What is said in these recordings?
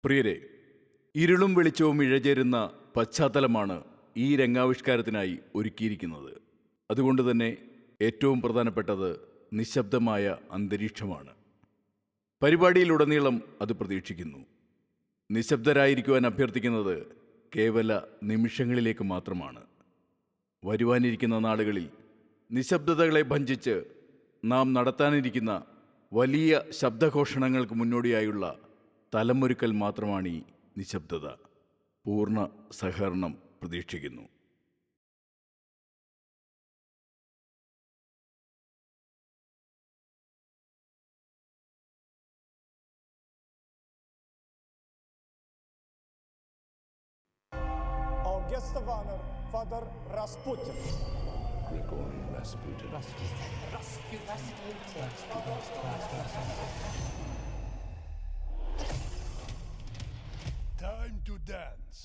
പ്രിയരെ, ഇരുളും വെളിച്ചവും ഇഴചേരുന്ന പശ്ചാത്തലമാണ് ഈ രംഗാവിഷ്കാരത്തിനായി ഒരുക്കിയിരിക്കുന്നത്. അതുകൊണ്ട് തന്നെ ഏറ്റവും പ്രധാനപ്പെട്ടത് നിശബ്ദമായ അന്തരീക്ഷമാണ്. പരിപാടിയിലുടനീളം അത് പ്രതീക്ഷിക്കുന്നു. നിശബ്ദരായിരിക്കുവാൻ അഭ്യർത്ഥിക്കുന്നത് കേവല നിമിഷങ്ങളിലേക്ക് മാത്രമാണ്. വരുവാനിരിക്കുന്ന നാളുകളിൽ നിശബ്ദതകളെ ഭഞ്ജിച്ച് നാം നടത്താനിരിക്കുന്ന വലിയ ശബ്ദഘോഷണങ്ങൾക്ക് മുന്നോടിയായുള്ള തലമൊരുക്കൽ മാത്രമാണ് ഈ നിശബ്ദത. പൂർണ്ണ സഹകരണം പ്രതീക്ഷിക്കുന്നു. Our guest of honor, Father Rasputin. Grigori Rasputin. Time to dance.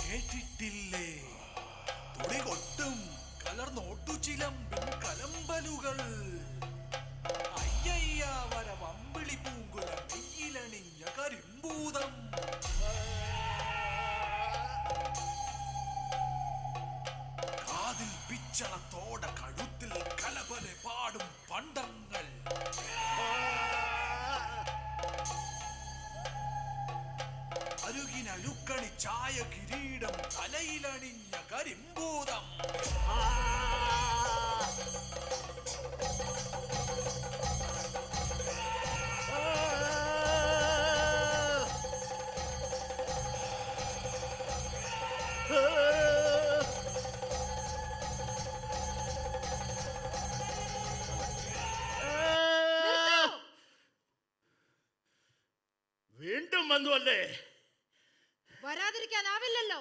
കേട്ടിട്ടില്ലേ തുടികൊട്ടും കലർന്നോട്ടു ചിലമ്പിൻ കലമ്പലുകൾ? അയ്യയ്യ വര വമ്പിളി പൂങ്കുല നെയ്യിലണിഞ്ഞ കരിമ്പൂതം. കാതിൽ പിച്ചളത്തോട കഴുത്തിൽ കലപലെ പാടും പണ്ടങ്ങൾ. അരുകിനലുക്കണി ചായ കിരീടം തലയിലണിഞ്ഞ കരിമ്പൂതം. വീണ്ടും വന്നു അല്ലേ? വരാതിരിക്കാനാവില്ലല്ലോ,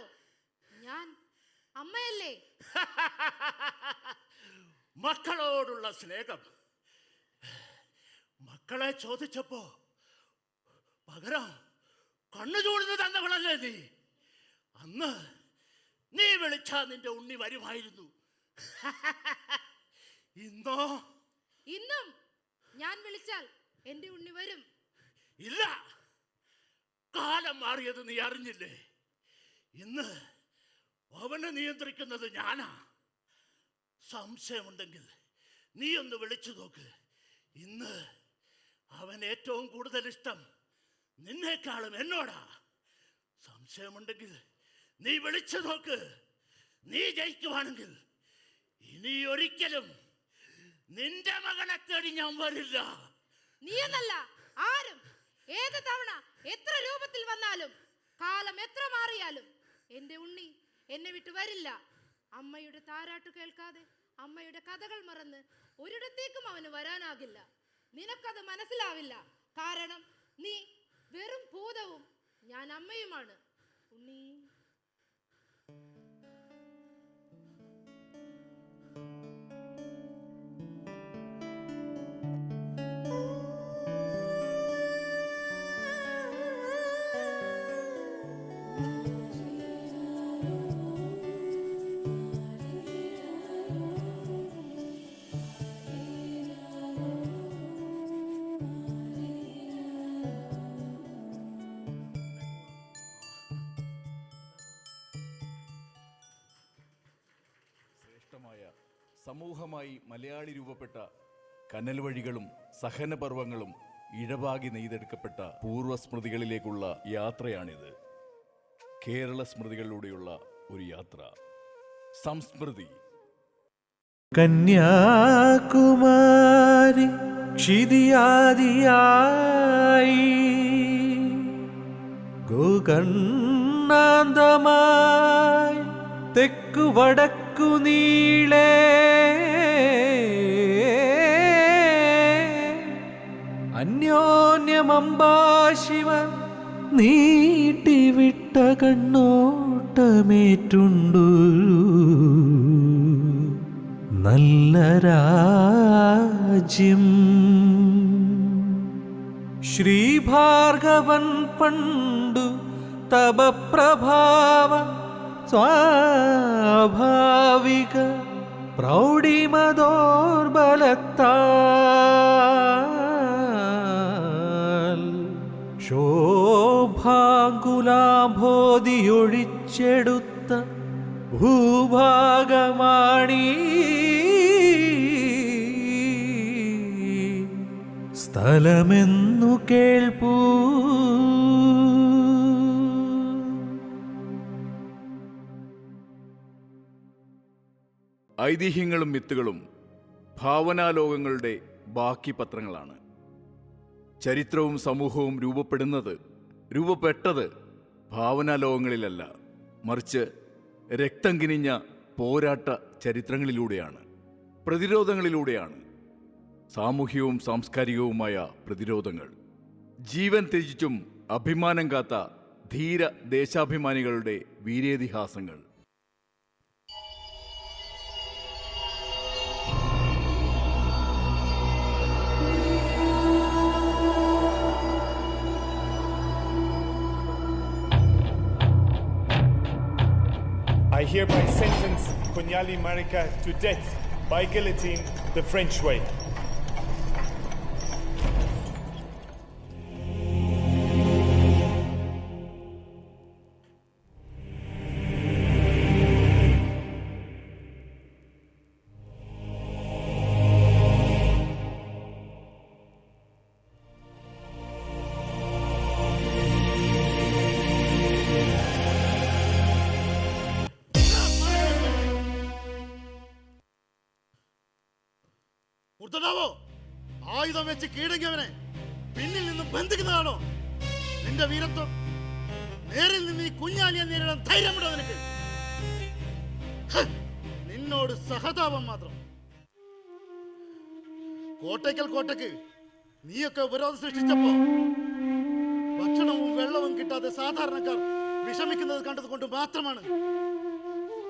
ഞാൻ അമ്മയല്ലേ. മക്കളോടുള്ള സ്നേഹം മക്കളെ ചോദിച്ചപ്പോ പകരം കണ്ണു ചൂടുന്നു തന്നവളല്ലേ നീ? അന്ന് നീ വിളിച്ചാ നിന്റെ ഉണ്ണി വരുമായിരുന്നു. ഇന്നോ? ഇന്നും ഞാൻ വിളിച്ചാൽ എന്റെ ഉണ്ണി വരും. ഇല്ല, കാലം മാറിയത് നീ അറിഞ്ഞില്ലേ? ഇന്ന് അവനെ നിയന്ത്രിക്കുന്നത് ഞാനാ. സംശയമുണ്ടെങ്കിൽ നീ ഒന്ന് വിളിച്ചു നോക്ക്. ഇന്ന് അവൻ ഏറ്റവും കൂടുതൽ ഇഷ്ടം നിന്നേക്കാളും എന്നോടാ. സംശയമുണ്ടെങ്കിൽ നീ വിളിച്ചു നോക്ക്. നീ ജയിക്കുവാണെങ്കിൽ ഇനി ഒരിക്കലും നിന്റെ മകനെ തേടി ഞാൻ വരില്ല. നീ എന്നല്ല, ആരും ഏത് തവണ എത്ര രൂപത്തിൽ വന്നാലും കാലം എത്ര മാറിയാലും എന്റെ ഉണ്ണി എന്നെ വിട്ടു വരില്ല. അമ്മയുടെ താരാട്ട് കേൾക്കാതെ, അമ്മയുടെ കഥകൾ മറന്ന് ഒരിടത്തേക്കും അവന് വരാനാകില്ല. നിനക്കത് മനസ്സിലാവില്ല. കാരണം നീ വെറും ഭൂതവും ഞാൻ അമ്മയുമാണ്. ഉണ്ണി, സമൂഹമായി മലയാളി രൂപപ്പെട്ട കനൽ വഴികളും സഹനപർവങ്ങളും ഇഴവാകി നെയ്തെടുക്കപ്പെട്ട പൂർവ്വസ്മൃതികളിലേക്കുള്ള യാത്രയാണിത്. കേരള സ്മൃതികളിലൂടെയുള്ള ഒരു യാത്ര. സംസ്മൃതി. കന്യാകുമാരി ക്ഷിതിയാദിയായി ഗോകർണാന്തമായി തെക്കു വടക്കു നീളേ അന്യോന്യമംബാശിവ നീട്ടിവിട്ട കണ്ണോട്ടമേറ്റുണ്ടു നല്ല രാജ്യം. ശ്രീഭാർഗവൻ പണ്ടു തപപ്രഭാവ സ്വാഭാവിക പ്രൗഢിമതോർബലത്താൽ ശോഭാങ്കുലാംഭോതിയൊഴിച്ചെടുത്ത ഭൂഭാഗമാണീ സ്ഥലമെന്നു കേൾപ്പൂ. ഐതിഹ്യങ്ങളും മിത്തുകളും ഭാവനാലോകങ്ങളുടെ ബാക്കി പത്രങ്ങളാണ്. ചരിത്രവും സമൂഹവും രൂപപ്പെട്ടത് ഭാവനാലോകങ്ങളിലല്ല, മറിച്ച് രക്തം കിനിഞ്ഞ പോരാട്ട ചരിത്രങ്ങളിലൂടെയാണ്, പ്രതിരോധങ്ങളിലൂടെയാണ്. സാമൂഹികവും സാംസ്കാരികവുമായ പ്രതിരോധങ്ങൾ. ജീവൻ ത്യജിച്ചും അഭിമാനം കാത്ത ധീര ദേശാഭിമാനികളുടെ വീരേതിഹാസങ്ങൾ. I hereby sentence Kunyali Marika to death by guillotine the French way. ഉർത്തടാവോ, ആയുധം വെച്ച് കീഴടങ്ങിയവനെ പിന്നിൽ നിന്ന് ബന്ധിക്കുന്നതാണോ നിന്റെ വീരത്വം? നേരിൽ നിന്ന് ഈ കുഞ്ഞാലിയെ നേരിടാൻ ധൈര്യമുണ്ടോ നിനക്ക്? നിന്നോട് സഹതാപം മാത്രം. കോട്ടയ്ക്ക് നീയൊക്കെ ഉപരോധം സൃഷ്ടിച്ചപ്പോ ഭക്ഷണവും വെള്ളവും കിട്ടാതെ സാധാരണക്കാർ വിഷമിക്കുന്നത് കണ്ടത് കൊണ്ട് മാത്രമാണ്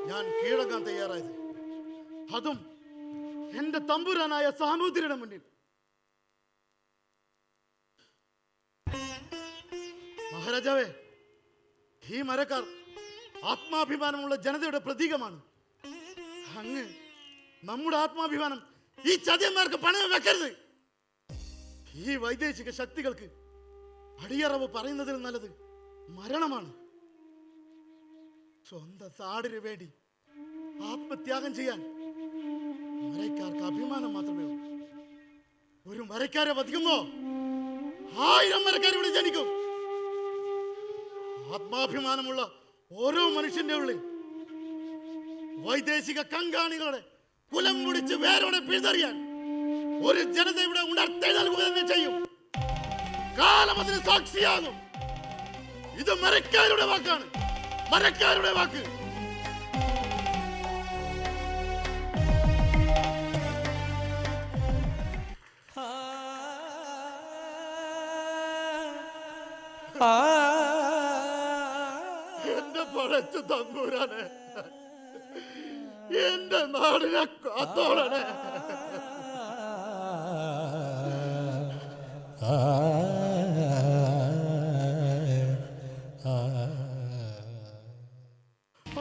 ഞാൻ കീഴടങ്ങാൻ തയ്യാറായത്. അതും എന്റെ തമ്പുരാനായ സാമൂതിരിയുടെ മുന്നിൽ. മഹാരാജാവേ, ഈ മരക്കാർ ആത്മാഭിമാനമുള്ള ജനതയുടെ പ്രതീകമാണ്. അങ്ങ് നമ്മുടെ ആത്മാഭിമാനം ഈ ചതിയന്മാർക്ക് പണയം വെക്കരുത്. ഈ വൈദേശിക ശക്തികൾക്ക് അടിയറവ് പറയുന്നതിൽ നല്ലത് മരണമാണ്. സ്വന്തം നാടിന് വേണ്ടി ആത്മത്യാഗം ചെയ്യാൻ മരക്കാർക്ക് അഭിമാനം മാത്രമേ ഉള്ളൂ. ഒരു മരക്കാരെ വധിക്കുമ്പോ 1000 മരക്കാർ ഇവിടെ ജനിക്കും. ആത്മാഭിമാനമുള്ള ഓരോ മനുഷ്യന്റെ ഉള്ളിൽ വൈദേശിക കങ്കാണികളുടെ കുലം മുടിച്ച് വേരോടെ പിഴുതെറിയാൻ ഒരു ജനത ഇവിടെ ഉണർത്തി നൽകുക തന്നെ ചെയ്യും. കാലം അതിന് സാക്ഷിയാകും. ഇത് മരക്കാരുടെ വാക്കാണ്, മരക്കാരുടെ വാക്ക്. എന്റെ പഴച്ച തമ്പൂരാനെ, എന്റെ നാടിനെ കാത്തോളനെ.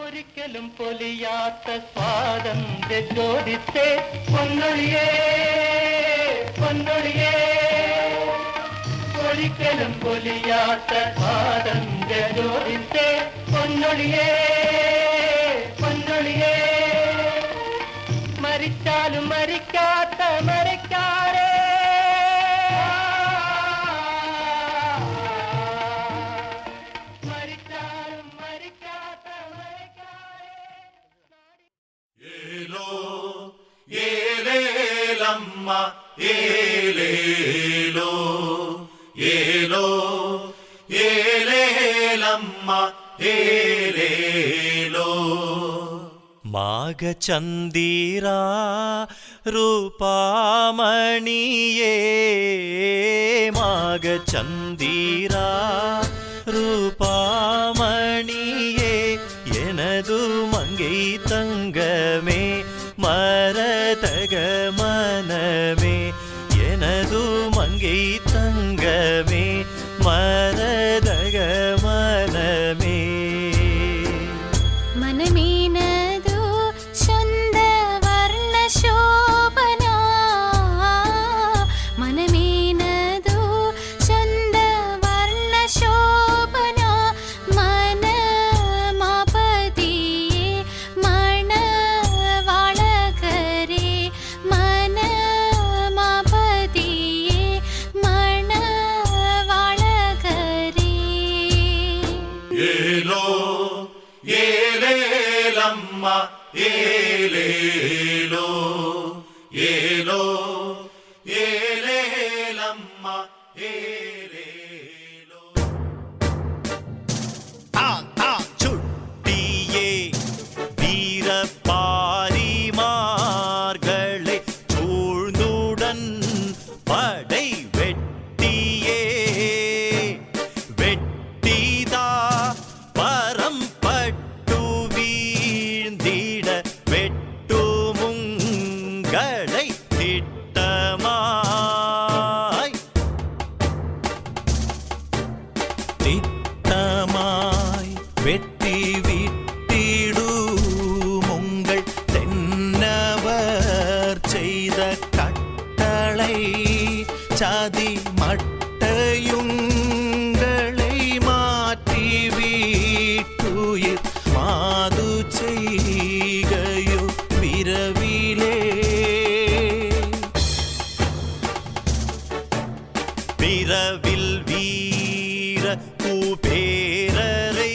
ഒരിക്കലും പൊലിയാത്ത സ്വാതന്ത്ര്യ ജ്യോതിസേ പൊന്നൊഴിയേ പൊന്നൊഴിയേ, ഒരിക്കലും പൊലിയാത്ത സ്വാതന്ത്ര്യ ജ്യോതിസേ പൊന്നൊഴിയേ പൊന്നൊഴിയേ, മരിച്ചാലും മരിക്കാത്ത മരക്കാരേ, മരിച്ചാലും മരിക്കാത്ത മരക്കാരേ. ഏലോ ഏലേലമ്മ ഏലേലോ ഏലോ ഏലേലമ്മ ഏലേലോ. മാഘചന്ദിരാ ರೂಪಾಮಣಿಯೇ ಮಾಘಚಂದಿರಾ ರೂಪಾಮಣಿಯೇ எனது மங்கை தங்கமே மரதக மனமே எனது மங்கை தங்கமே மரதக மனமே മനമീനതു ശുദ്ധവർണ്ണ ശോഭന മനമീനതു ശുദ്ധവർണ്ണ ശോഭന മനമാപതിയേ മണവാളകരേ മനമാപതിയേ മണവാളകരേ. ഏലോ ഏലേലമ്മ ഏലേലോ ഏലോ ഏലേലമ്മ ഏലേലോ. ചുട്ടിയേ വീരപാരിമാർകളെ ചൂഴ്ന്നുടൻ പടை വെട്ടിയേ വെട്ടിതാ പരമ്പട്ടു വീഴ്ந்திட വെട്ടുമുங்களை திட்டமாய் திட்டமாய் வெட்டி விட்டிடு ചതി മട്ടയുങ്ങളെ മാറ്റി വീട്ടുയിൽ മാതു ചെയ്യുകയോ വിരവിലേ விரவில் வீர குபேரரை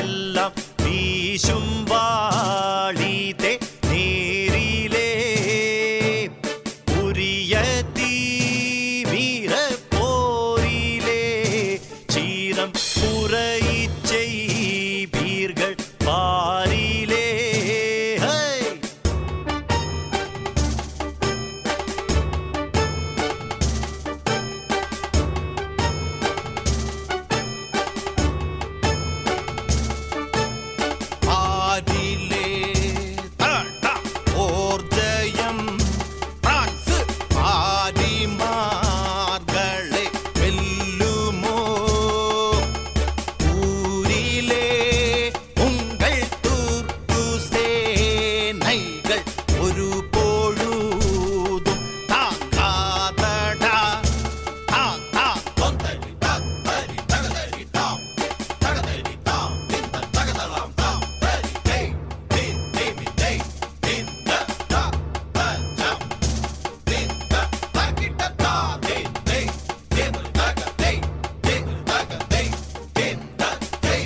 எல்லாம் வீசும் வாழிதே நேரிலே உரிய தீவிர போரிலே சீரம் புரைச் செய்வீர்கள் பாரிலே ஹை! ആരിലേ ഓർജയം ഫ്രാൻസ് ആരിമാർകളെ വെല്ലുമോ ഊരിലേ ഉങ്ങൾ തുർക്കു സേനൈകൾ ഒരു പൊഴുതും താങ്കാതടാ താങ് താങ് തൊന്തടി തത്തരി തകതരി താം തകതരി താം തിന്ത തകതലാം താം തരി തേ തിൻ തിമി തേ തിന്ത താ തജം തിന്ത തകിട്ട താ തേ തേ തിമു തക തേ തിമു തക തേ തിന്ത തേ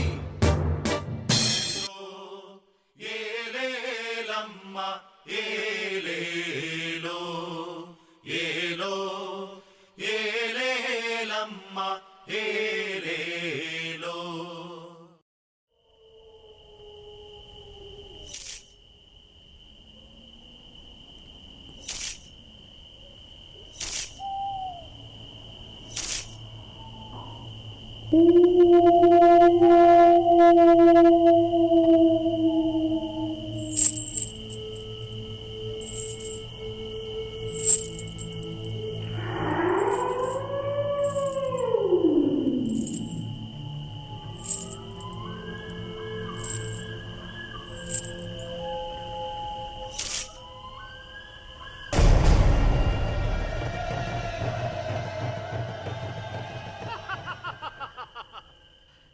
ഏലേലമ്മ ഏലേലോ ഏലോ ഏലേലമ്മ ഏലേലോ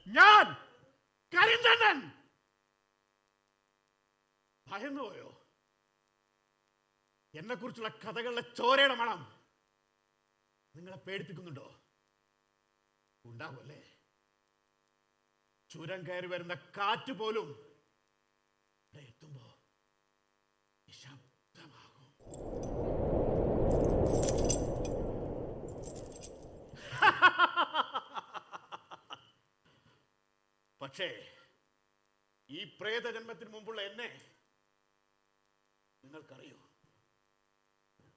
ഞാൻ കരിന്തണ്ടൻ ഭയന്നുപോയോ? എന്നെ കുറിച്ചുള്ള കഥകളിലെ ചോരയുടെ മണം നിങ്ങളെ പേടിപ്പിക്കുന്നുണ്ടോ? ഉണ്ടാവുമല്ലേ? ചുരം കയറി വരുന്ന കാറ്റ് പോലും ഇവിടെ എത്തുമ്പോ നിശബ്ദമാകും. പക്ഷേ ഈ പ്രേതജന്മത്തിന് മുമ്പുള്ള എന്നെ നിങ്ങൾക്കറിയോ?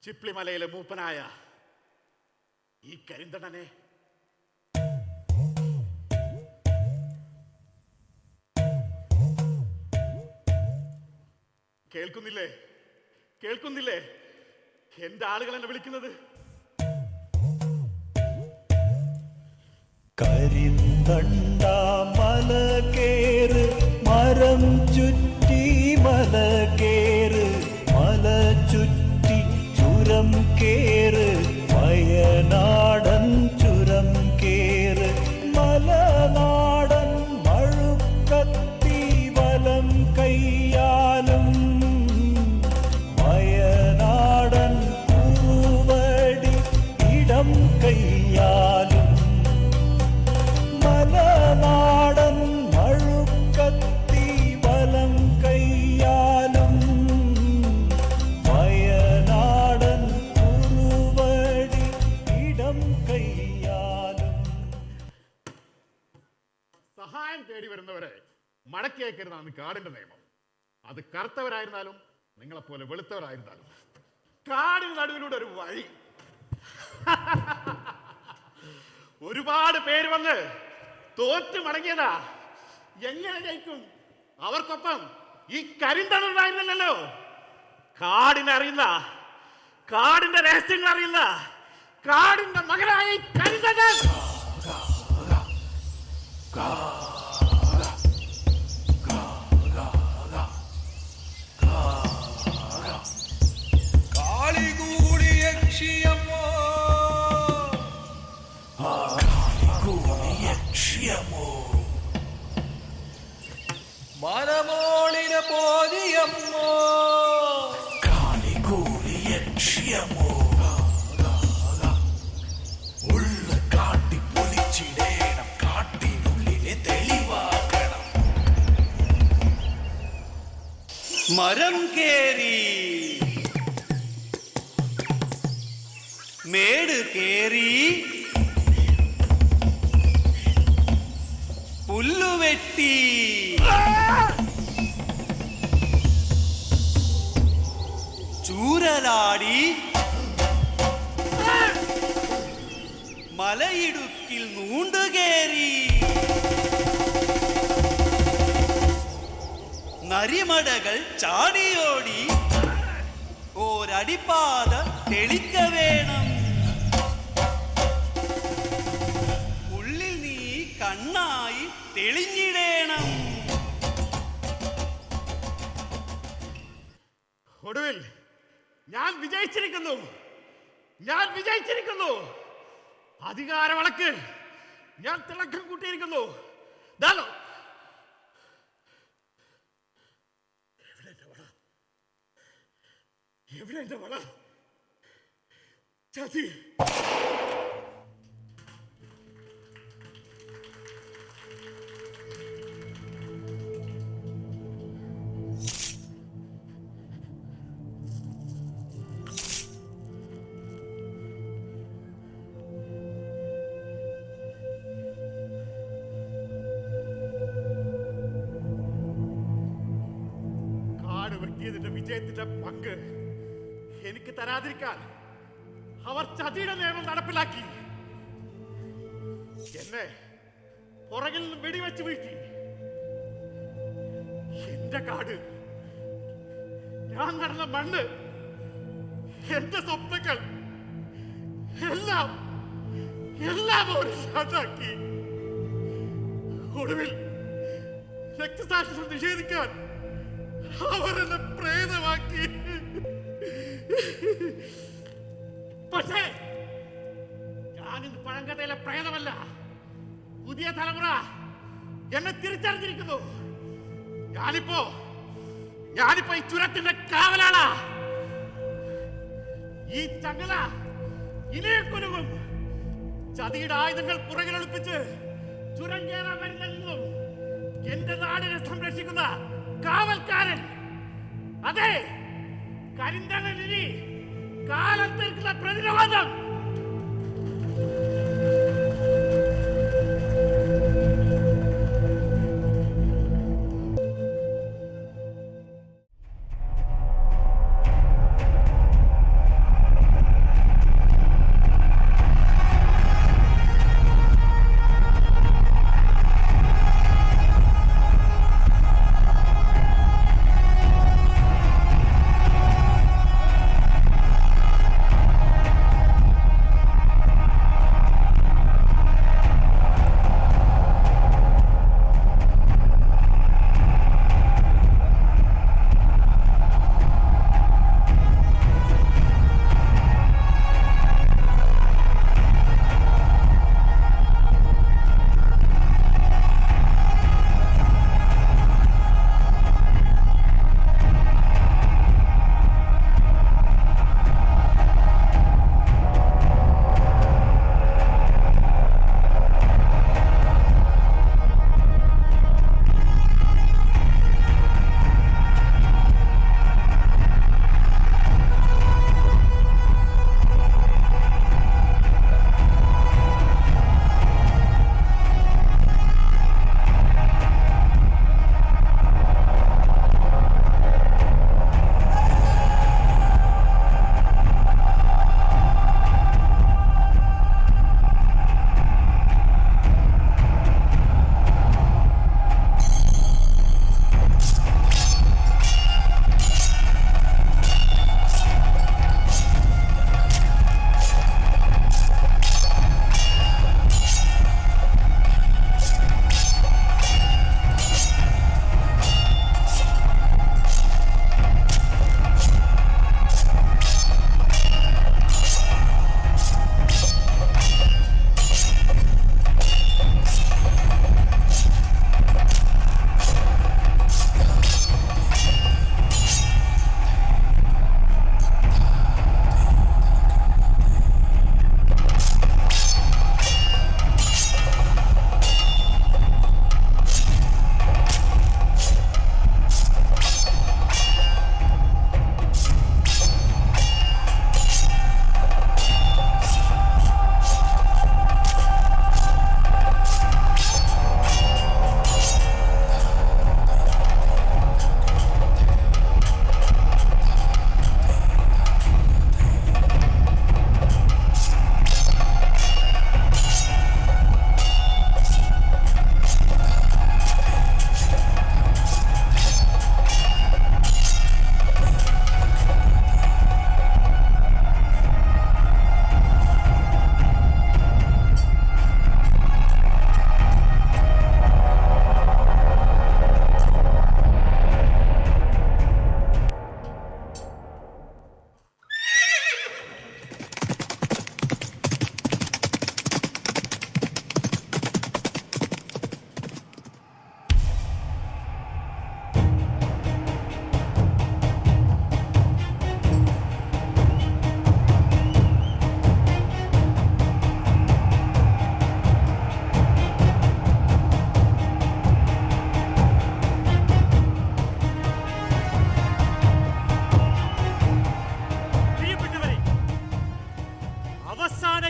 ചിപ്ലിമലയിലെ മൂപ്പനായ ഈ കരിന്തണ്ണനെ കേൾക്കുന്നില്ലേ? കേൾക്കുന്നില്ലേ എന്റെ ആളുകൾ എന്നെ വിളിക്കുന്നത്? കരിന്തണ്ട മല കേറ് മരം ചുറ്റി മല കേറ് മല ചുറ്റി ചുരം കേറ് വയനാടൻ ചുരം കേറ് മലനാടൻ മഴുക്കത്തി വലം കയ്യാലും വയനാടൻ കുറുവടി ഇടം കയ്യാലും മലനാടൻ മഴുക്കത്തി വലം കയ്യാലും വയനാടൻ കുറുവടി ഇടം കയ്യാലും. സഹായം തേടി വരുന്നവരെ മടക്കി അയക്കരുതാണ് കാടിന്റെ നിയമം. അത് കറുത്തവരായിരുന്നാലും നിങ്ങളെപ്പോലെ വെളുത്തവരായിരുന്നാലും. കാടിന് നടുവിലൂടെ ഒരു വഴി. ഒരുപാട് പേര് വന്ന് തോറ്റ് മടങ്ങിയതാ. എങ്ങനെ ജയിക്കും? അവർക്കൊപ്പം ഈ കരിന്തണ്ടായിരുന്നല്ലോ. കാടിനറിയുന്ന, കാടിന്റെ രഹസ്യങ്ങൾ അറിയുന്ന, കാടിന്റെ മകനായ ഈ കരിന്തണ്ടൻ കാളികൂടി യക്ഷിയമ്മോ മരം കേറി മേട് കേറി പുല്ലുവെട്ടി ചൂരലാടി മലയിടുക്കിൽ നൂണ്ടുകേറി നരിമടകൾ ചാടിയോടി ഒരടിപ്പാത തെളിക്ക വേണം. ഉള്ളിൽ നീ കണ്ണായി തെളിഞ്ഞിടേണം. ഒടുവിൽ ഞാൻ വിജയിച്ചിരിക്കുന്നു. ഞാൻ വിജയിച്ചിരിക്കുന്നു. അധികാര വളക്ക് ഞാൻ തിളക്കം കൂട്ടിയിരിക്കുന്നു. ദാ എവിടെ എന്റെ വള? ചതി. കാട് വെട്ടിയതിന്റെ വിജയത്തിന്റെ പങ്ക് എനിക്ക് തരാതിരിക്കാൻ അവർ ചതിയുടെ നിയമം നടപ്പിലാക്കി. എന്നെ പുറകിൽ നിന്ന് വെടിവെച്ച് വീഴ്ത്തി. എന്റെ കാട്, ഞാൻ നടന്ന മണ്ണ്, എന്റെ സ്വപ്നങ്ങൾ എല്ലാം എല്ലാം അവർ ഇല്ലാതാക്കി. ഒടുവിൽ രക്തസാക്ഷിത്വം നിഷേധിക്കാൻ അവരെന്നെ പ്രേതമാക്കി. പക്ഷേ ഞാനിന്ന് പഴങ്കഥയിലെ പ്രേതമല്ല. പുതിയ തലമുറ എന്നെ തിരിച്ചറിഞ്ഞിരിക്കുന്നു. ഞാനിപ്പോ ഈ ചുരത്തിന്റെ കാവലാണ്. ഈ ചങ്ങല ഇനിയും കുലുങ്ങും. ചതിയുടെ ആയുധങ്ങൾ പുറകിലൊളിപ്പിച്ച് ചുരം കയറാൻ വരുന്നതെന്നും എന്റെ നാടിനെ സംരക്ഷിക്കുന്ന കാവൽക്കാരൻ, അതെ, കരിന്തണലിനി കാലത്തേക്കുള്ള പ്രതിരോധം.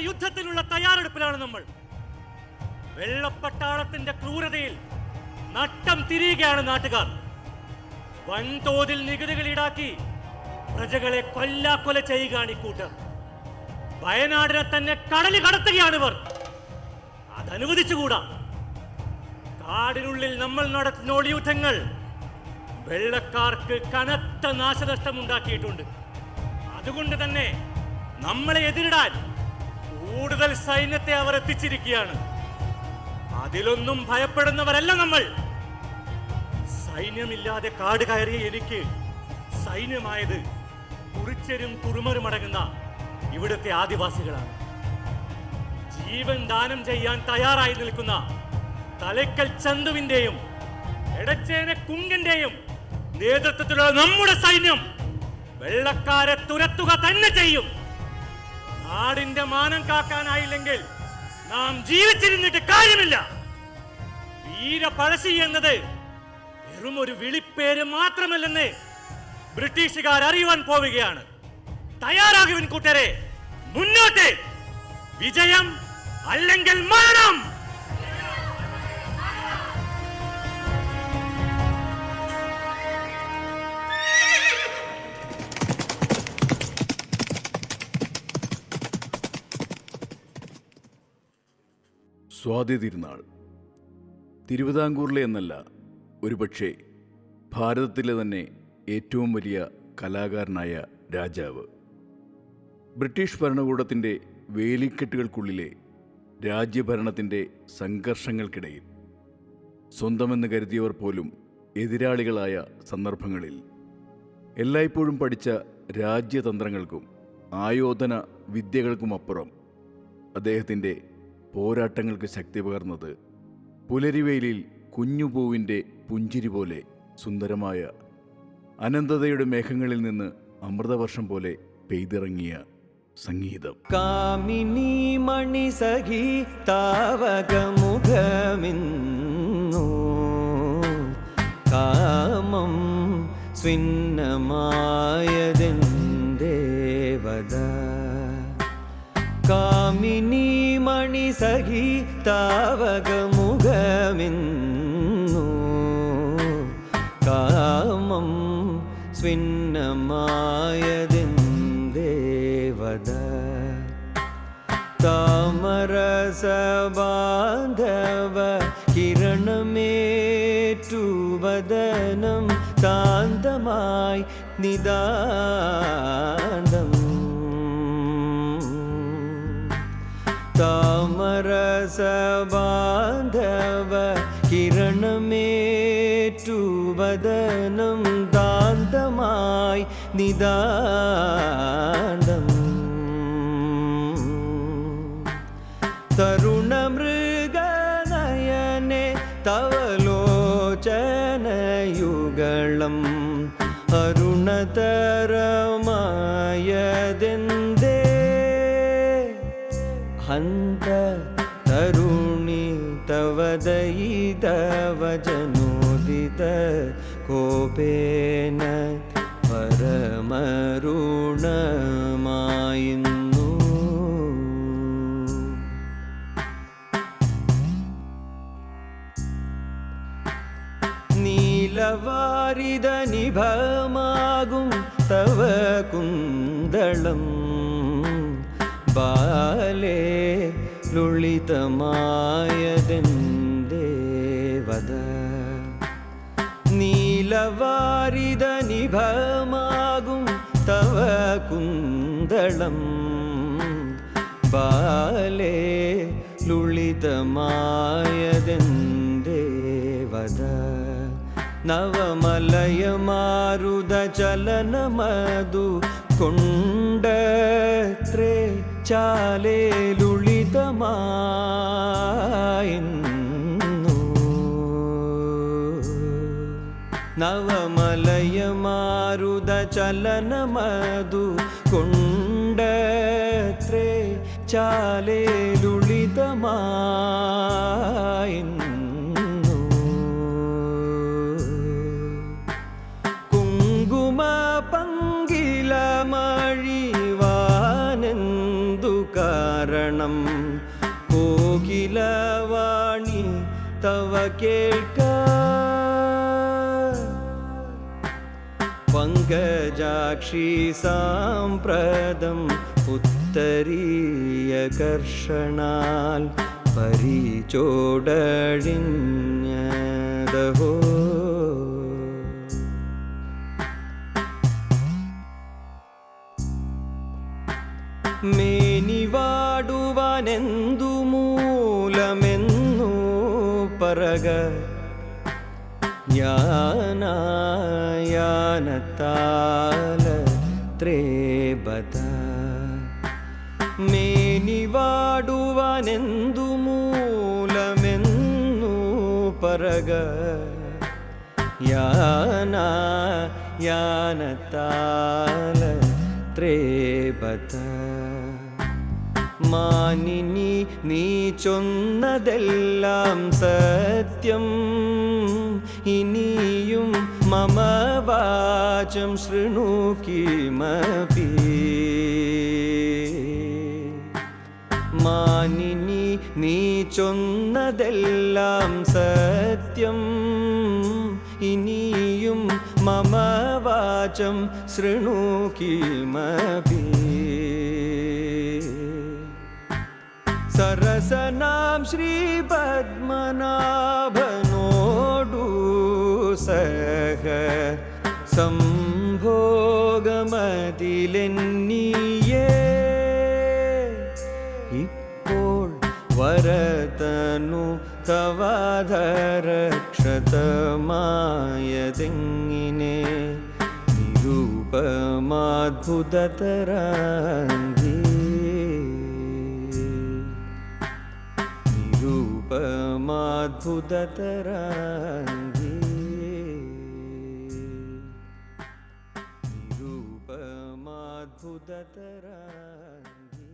യുദ്ധത്തിനുള്ള തയ്യാറെടുപ്പിലാണ് നമ്മൾ. വെള്ളപ്പട്ടാളത്തിന്റെ ക്രൂരതയിൽ നട്ടം തിരിയുകയാണ് നാട്ടുകാർ. വൻതോതിൽ നികുതികൾ ഈടാക്കി പ്രജകളെ കൊല്ലാക്കൊല ചെയ്യുകയാണ് ഇക്കൂട്ടർ. വയനാടിനെ തന്നെ കടല് കടത്തുകയാണിവർ. അതനുവദിച്ചുകൂടാ. കാടിനുള്ളിൽ നമ്മൾ നടത്തുന്ന ഒളിയുദ്ധങ്ങൾ വെള്ളക്കാർക്ക് കനത്ത നാശനഷ്ടം ഉണ്ടാക്കിയിട്ടുണ്ട്. അതുകൊണ്ട് തന്നെ നമ്മളെ എതിരിടാൻ കൂടുതൽ സൈന്യത്തെ അവർ എത്തിച്ചിരിക്കുകയാണ്. അതിലൊന്നും ഭയപ്പെടുന്നവരല്ല നമ്മൾ. സൈന്യമില്ലാതെ കാട് കയറിയ എനിക്ക് സൈന്യമായത് കുറിച്ചരും കുറുമരും അടങ്ങുന്ന ഇവിടുത്തെ ആദിവാസികളാണ്. ജീവൻ ദാനം ചെയ്യാൻ തയ്യാറായി നിൽക്കുന്ന തലക്കൽ ചന്തുവിന്റെയും എടച്ചേന കുങ്കന്റെയും നേതൃത്വത്തിലുള്ള നമ്മുടെ സൈന്യം വെള്ളക്കാരെ തുരത്തുക തന്നെ ചെയ്യും. നാടിന്റെ മാനം കാക്കാനായില്ലെങ്കിൽ നാം ജീവിച്ചിരുന്നിട്ട് കാര്യമില്ല. വീരപഴശ്ശി എന്നത് വെറും ഒരു വിളിപ്പേര് മാത്രമല്ലെന്ന് ബ്രിട്ടീഷുകാർ അറിയുവാൻ പോവുകയാണ്. തയ്യാറാകുവിൻ കൂട്ടരെ, മുന്നോട്ട്! വിജയം അല്ലെങ്കിൽ മരണം! സ്വാതി തിരുനാൾ തിരുവിതാംകൂറിലെ എന്നല്ല, ഒരുപക്ഷെ ഭാരതത്തിലെ തന്നെ ഏറ്റവും വലിയ കലാകാരനായ രാജാവ്. ബ്രിട്ടീഷ് ഭരണകൂടത്തിൻ്റെ വേലിക്കെട്ടുകൾക്കുള്ളിലെ രാജ്യഭരണത്തിൻ്റെ സംഘർഷങ്ങൾക്കിടയിൽ സ്വന്തമെന്ന് കരുതിയവർ പോലും എതിരാളികളായ സന്ദർഭങ്ങളിൽ എല്ലായ്പ്പോഴും പഠിച്ച രാജ്യതന്ത്രങ്ങൾക്കും ആയോധന വിദ്യകൾക്കുമപ്പുറം അദ്ദേഹത്തിൻ്റെ പോരാട്ടങ്ങൾക്ക് ശക്തി പകർന്നത് പുലരിവെയിലിൽ കുഞ്ഞുപൂവിൻ്റെ പുഞ്ചിരി പോലെ സുന്ദരമായ അനന്തതയുടെ മേഘങ്ങളിൽ നിന്ന് അമൃതവർഷം പോലെ പെയ്തിറങ്ങിയ സംഗീതം. കാമിനി മണി സഖി താവകമുഖമിന്നു കാമം സ്വിന്നമായതെന്തേവദ. കാമിനി മണി സഖി താവകമുഖമിന്നു കാമം സ്വിന്നമായതെന്തേവദ. താമരസബാന്ധവ കിരണമേറ്റുവദനം താന്തമായി നിദാന്തം. താമരസബാന്ധവ കിരണമേറ്റുവദനം താന്തമായി നിദാന്തം. തരുണമൃഗനയനെ തവലോചനയുഗളം അരുണതരമായതെന്തേ ഹന്ത തരുണി തവദയിതവ ജനോദിത കോപേന പരമരുണമായിന്നു. നീലവാരിത നിഭമാകും തവ കുന്തളം ബാലേ ലുളിതമായതെന്തേവദ. നീലവാരിത നിഭമാകും തവ കുന്തളം ബാലേ ലുളിതമായതെന്തേവദ. നവമലയമാരുത ചലനമധു കൊണ്ടത്രേ ചാലേ ലുളിതമായിന്നു. നവമലയമാരുത ചലനമധു കൊണ്ടത്രേ ചാലേ ലുളിതമായിന്നു. കുങ്കുമ പങ്കിലമഴിവാനെന്തു കാരണം കേൾക്കണം കോകിലവാണി തവ കേൾക്ക പങ്കജാക്ഷി സാമ്പ്രദം ഉത്തരീയ കർഷണാൽ പരിചോടഴിഞ്ഞതഹോ മേനിവാടുവാനെന്തു മൂലമെന്നു പറക ജ്ഞാനായാനത്താല ത്രേബത മേനിവാടുവാനെന്തു മൂലമെന്നു പറക യാനത്താല ത്രേബത മാനിനി നീ ചൊന്നതെല്ലാം സത്യം ഇനിയും മമ വാചം ശൃണു കിമപി മാനിനി നീ ചൊന്നതെല്ലാം സത്യം ഇനിയും മമ വാചം ശൃണു കിമപി സരസനാം ശ്രീപത്മനാഭനോടു സഹ സംഭോഗമതിലെന്നിയേ ഇപ്പോൾ വരതനു തവാധരക്ഷതമായതെങ്ങിനെ നിരൂപമാദ്ഭുതതരാംഗീ നിരൂപമാദ്ഭുതതരാംഗീ നിരൂപമാദ്ഭുതതരാംഗീ.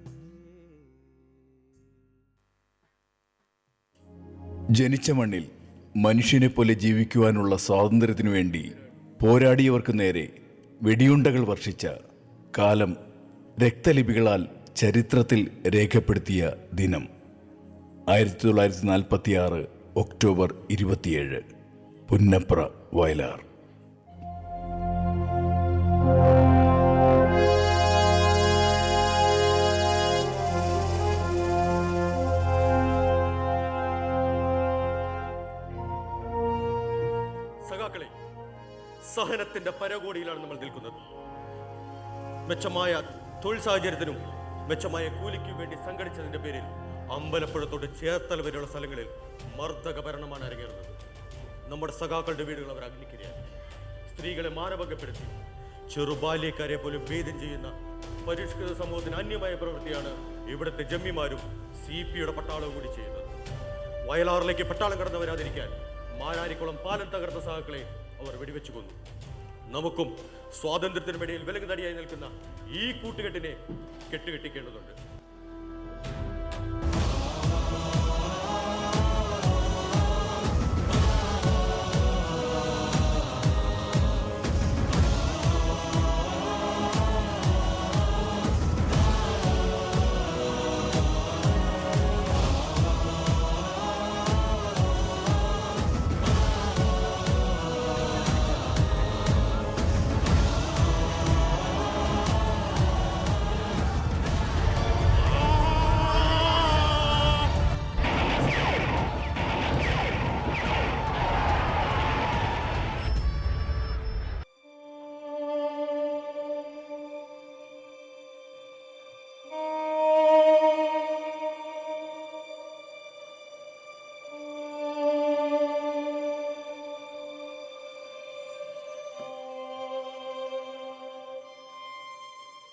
ജനിച്ച മണ്ണിൽ മനുഷ്യനെ പോലെ ജീവിക്കുവാനുള്ള സ്വാതന്ത്ര്യത്തിനു വേണ്ടി പോരാടിയവർക്ക് നേരെ വെടിയുണ്ടകൾ വർഷിച്ച കാലം രക്തലിപികളാൽ ചരിത്രത്തിൽ രേഖപ്പെടുത്തിയ ദിനം 1946 ഒക്ടോബർ 27 പുന്നപ്ര വയലാർ. സഖാക്കളെ, സഹനത്തിന്റെ പരകോടിയിലാണ് നമ്മൾ നിൽക്കുന്നത്. മെച്ചമായ തൊഴിൽ സാഹചര്യത്തിനും മെച്ചമായ കൂലിക്കും വേണ്ടി സംഘടിച്ചതിന്റെ പേരിൽ അമ്പലപ്പുഴത്തോട് ചേർത്തല വരെയുള്ള സ്ഥലങ്ങളിൽ മർദ്ദക ഭരണമാണ് അരങ്ങേറുന്നത്. നമ്മുടെ സഖാക്കളുടെ വീടുകൾ അവർ അഗ്നിക്കിരയാണ്. സ്ത്രീകളെ മാനഭംഗപ്പെടുത്തി ചെറുബാല്യക്കാരെ പോലും ഭേദം ചെയ്യുന്ന പരിഷ്കൃത സമൂഹത്തിന് അന്യമായ പ്രവൃത്തിയാണ് ഇവിടുത്തെ ജമ്മിമാരും CP-യുടെ പട്ടാളവും കൂടി ചെയ്യുന്നത്. വയലാറിലേക്ക് പട്ടാളം കടന്നു വരാതിരിക്കാൻ മാരാരിക്കുളം പാലം തകർത്ത സഖാക്കളെ അവർ വെടിവെച്ചു കൊന്നു. നമുക്കും സ്വാതന്ത്ര്യത്തിനുമിടയിൽ വിലങ്ങുതടിയായി നിൽക്കുന്ന ഈ കൂട്ടുകെട്ടിനെ കെട്ടുകെട്ടിക്കേണ്ടതുണ്ട്.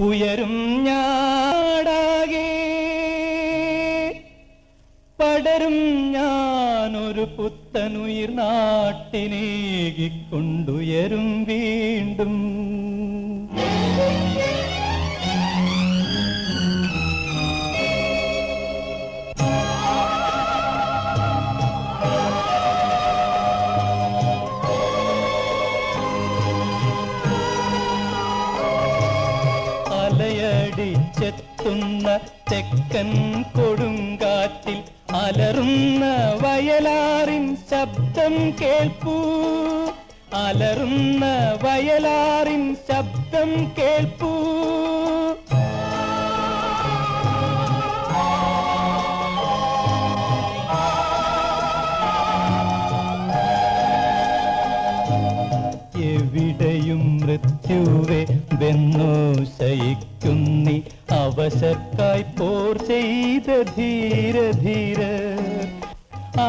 ഉയരും ഞാടാകെ പടരും ഞാനൊരു പുത്തനുയിർ നാട്ടിനേകിക്കൊണ്ടുയരും വീണ്ടും. അലയടിച്ചെത്തുന്ന തെക്കൻ കൊടുങ്കാറ്റിൽ അലറുന്ന വയലാറിൻ ശബ്ദം കേൾപ്പൂ, അലറുന്ന വയലാറിൻ ശബ്ദം കേൾപ്പൂ. എവിടെയും മൃത്യുവെ വെന്നു ശയിക്കുന്നി അവശർക്കായി പോർ ചെയ്ത ധീര ധീര,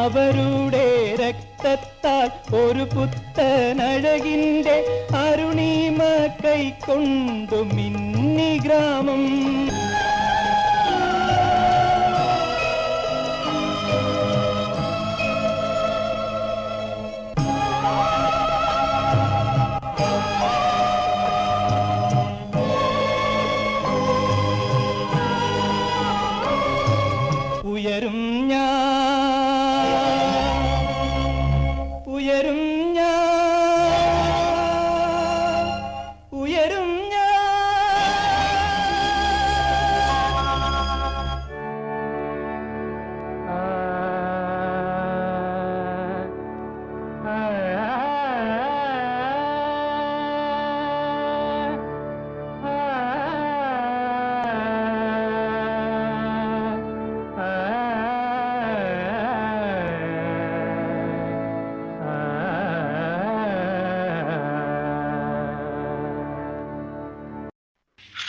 അവരുടെ രക്തത്താൽ ഒരു പുത്തനഴകിൻ്റെ അരുണിമ കൈക്കൊണ്ടു മിന്നി ഗ്രാമം. ഉയരും ഞാൻ, ഉയരും ഞാൻ, ഉയരും ഞാൻ.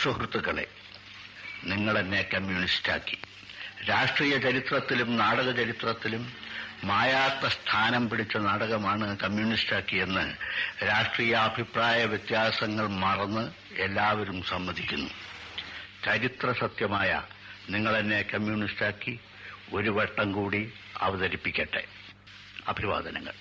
സുഹൃത്തുക്കളെ, നിങ്ങൾ എന്നെ കമ്മ്യൂണിസ്റ്റാക്കി. രാഷ്ട്രീയ ചരിത്രത്തിലും നാടക ചരിത്രത്തിലും മായാത്ത സ്ഥാനം പിടിച്ച നാടകമാണ് കമ്മ്യൂണിസ്റ്റാക്കിയെന്ന് രാഷ്ട്രീയ അഭിപ്രായ വ്യത്യാസങ്ങൾ മറന്ന് എല്ലാവരും സമ്മതിക്കുന്നു. ചരിത്ര സത്യമായ നിങ്ങൾ എന്നെ കമ്മ്യൂണിസ്റ്റാക്കി ഒരു വട്ടം കൂടി അവതരിപ്പിക്കട്ടെ. അഭിവാദനങ്ങൾ.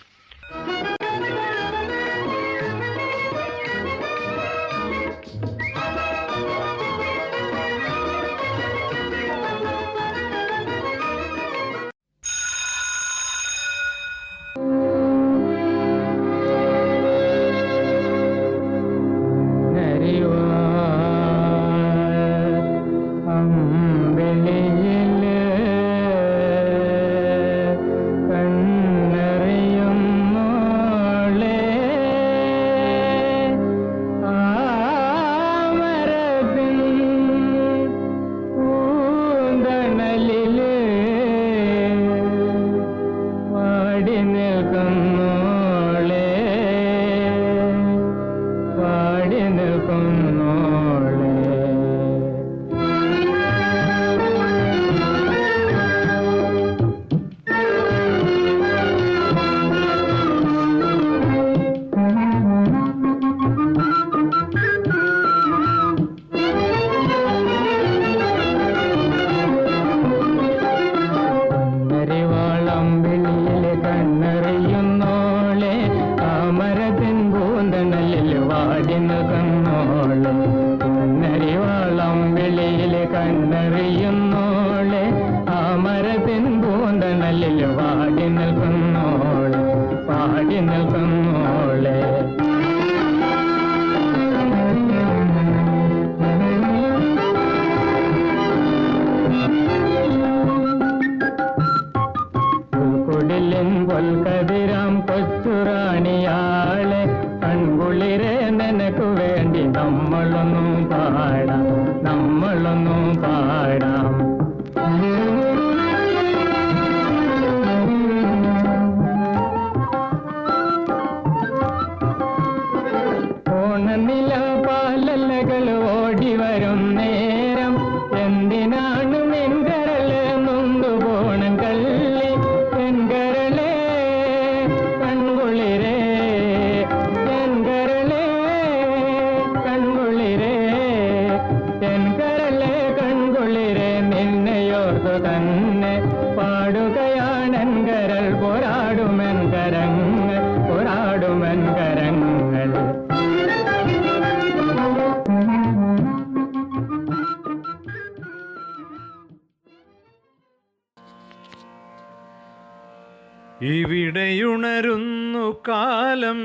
ഇവിടെയുണരുന്നു കാലം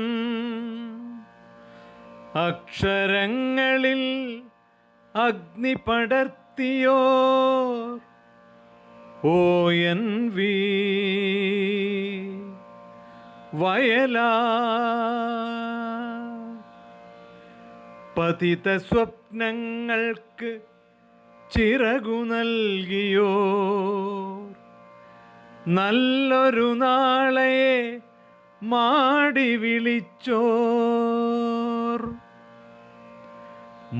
അക്ഷരങ്ങളിൽ അഗ്നി പടർത്തിയോ ONV വയലാർ. പതിത സ്വപ്നങ്ങൾക്ക് ചിറകു നൽകിയോ നല്ലൊരു നാളെ മാടി വിളിച്ചോർ.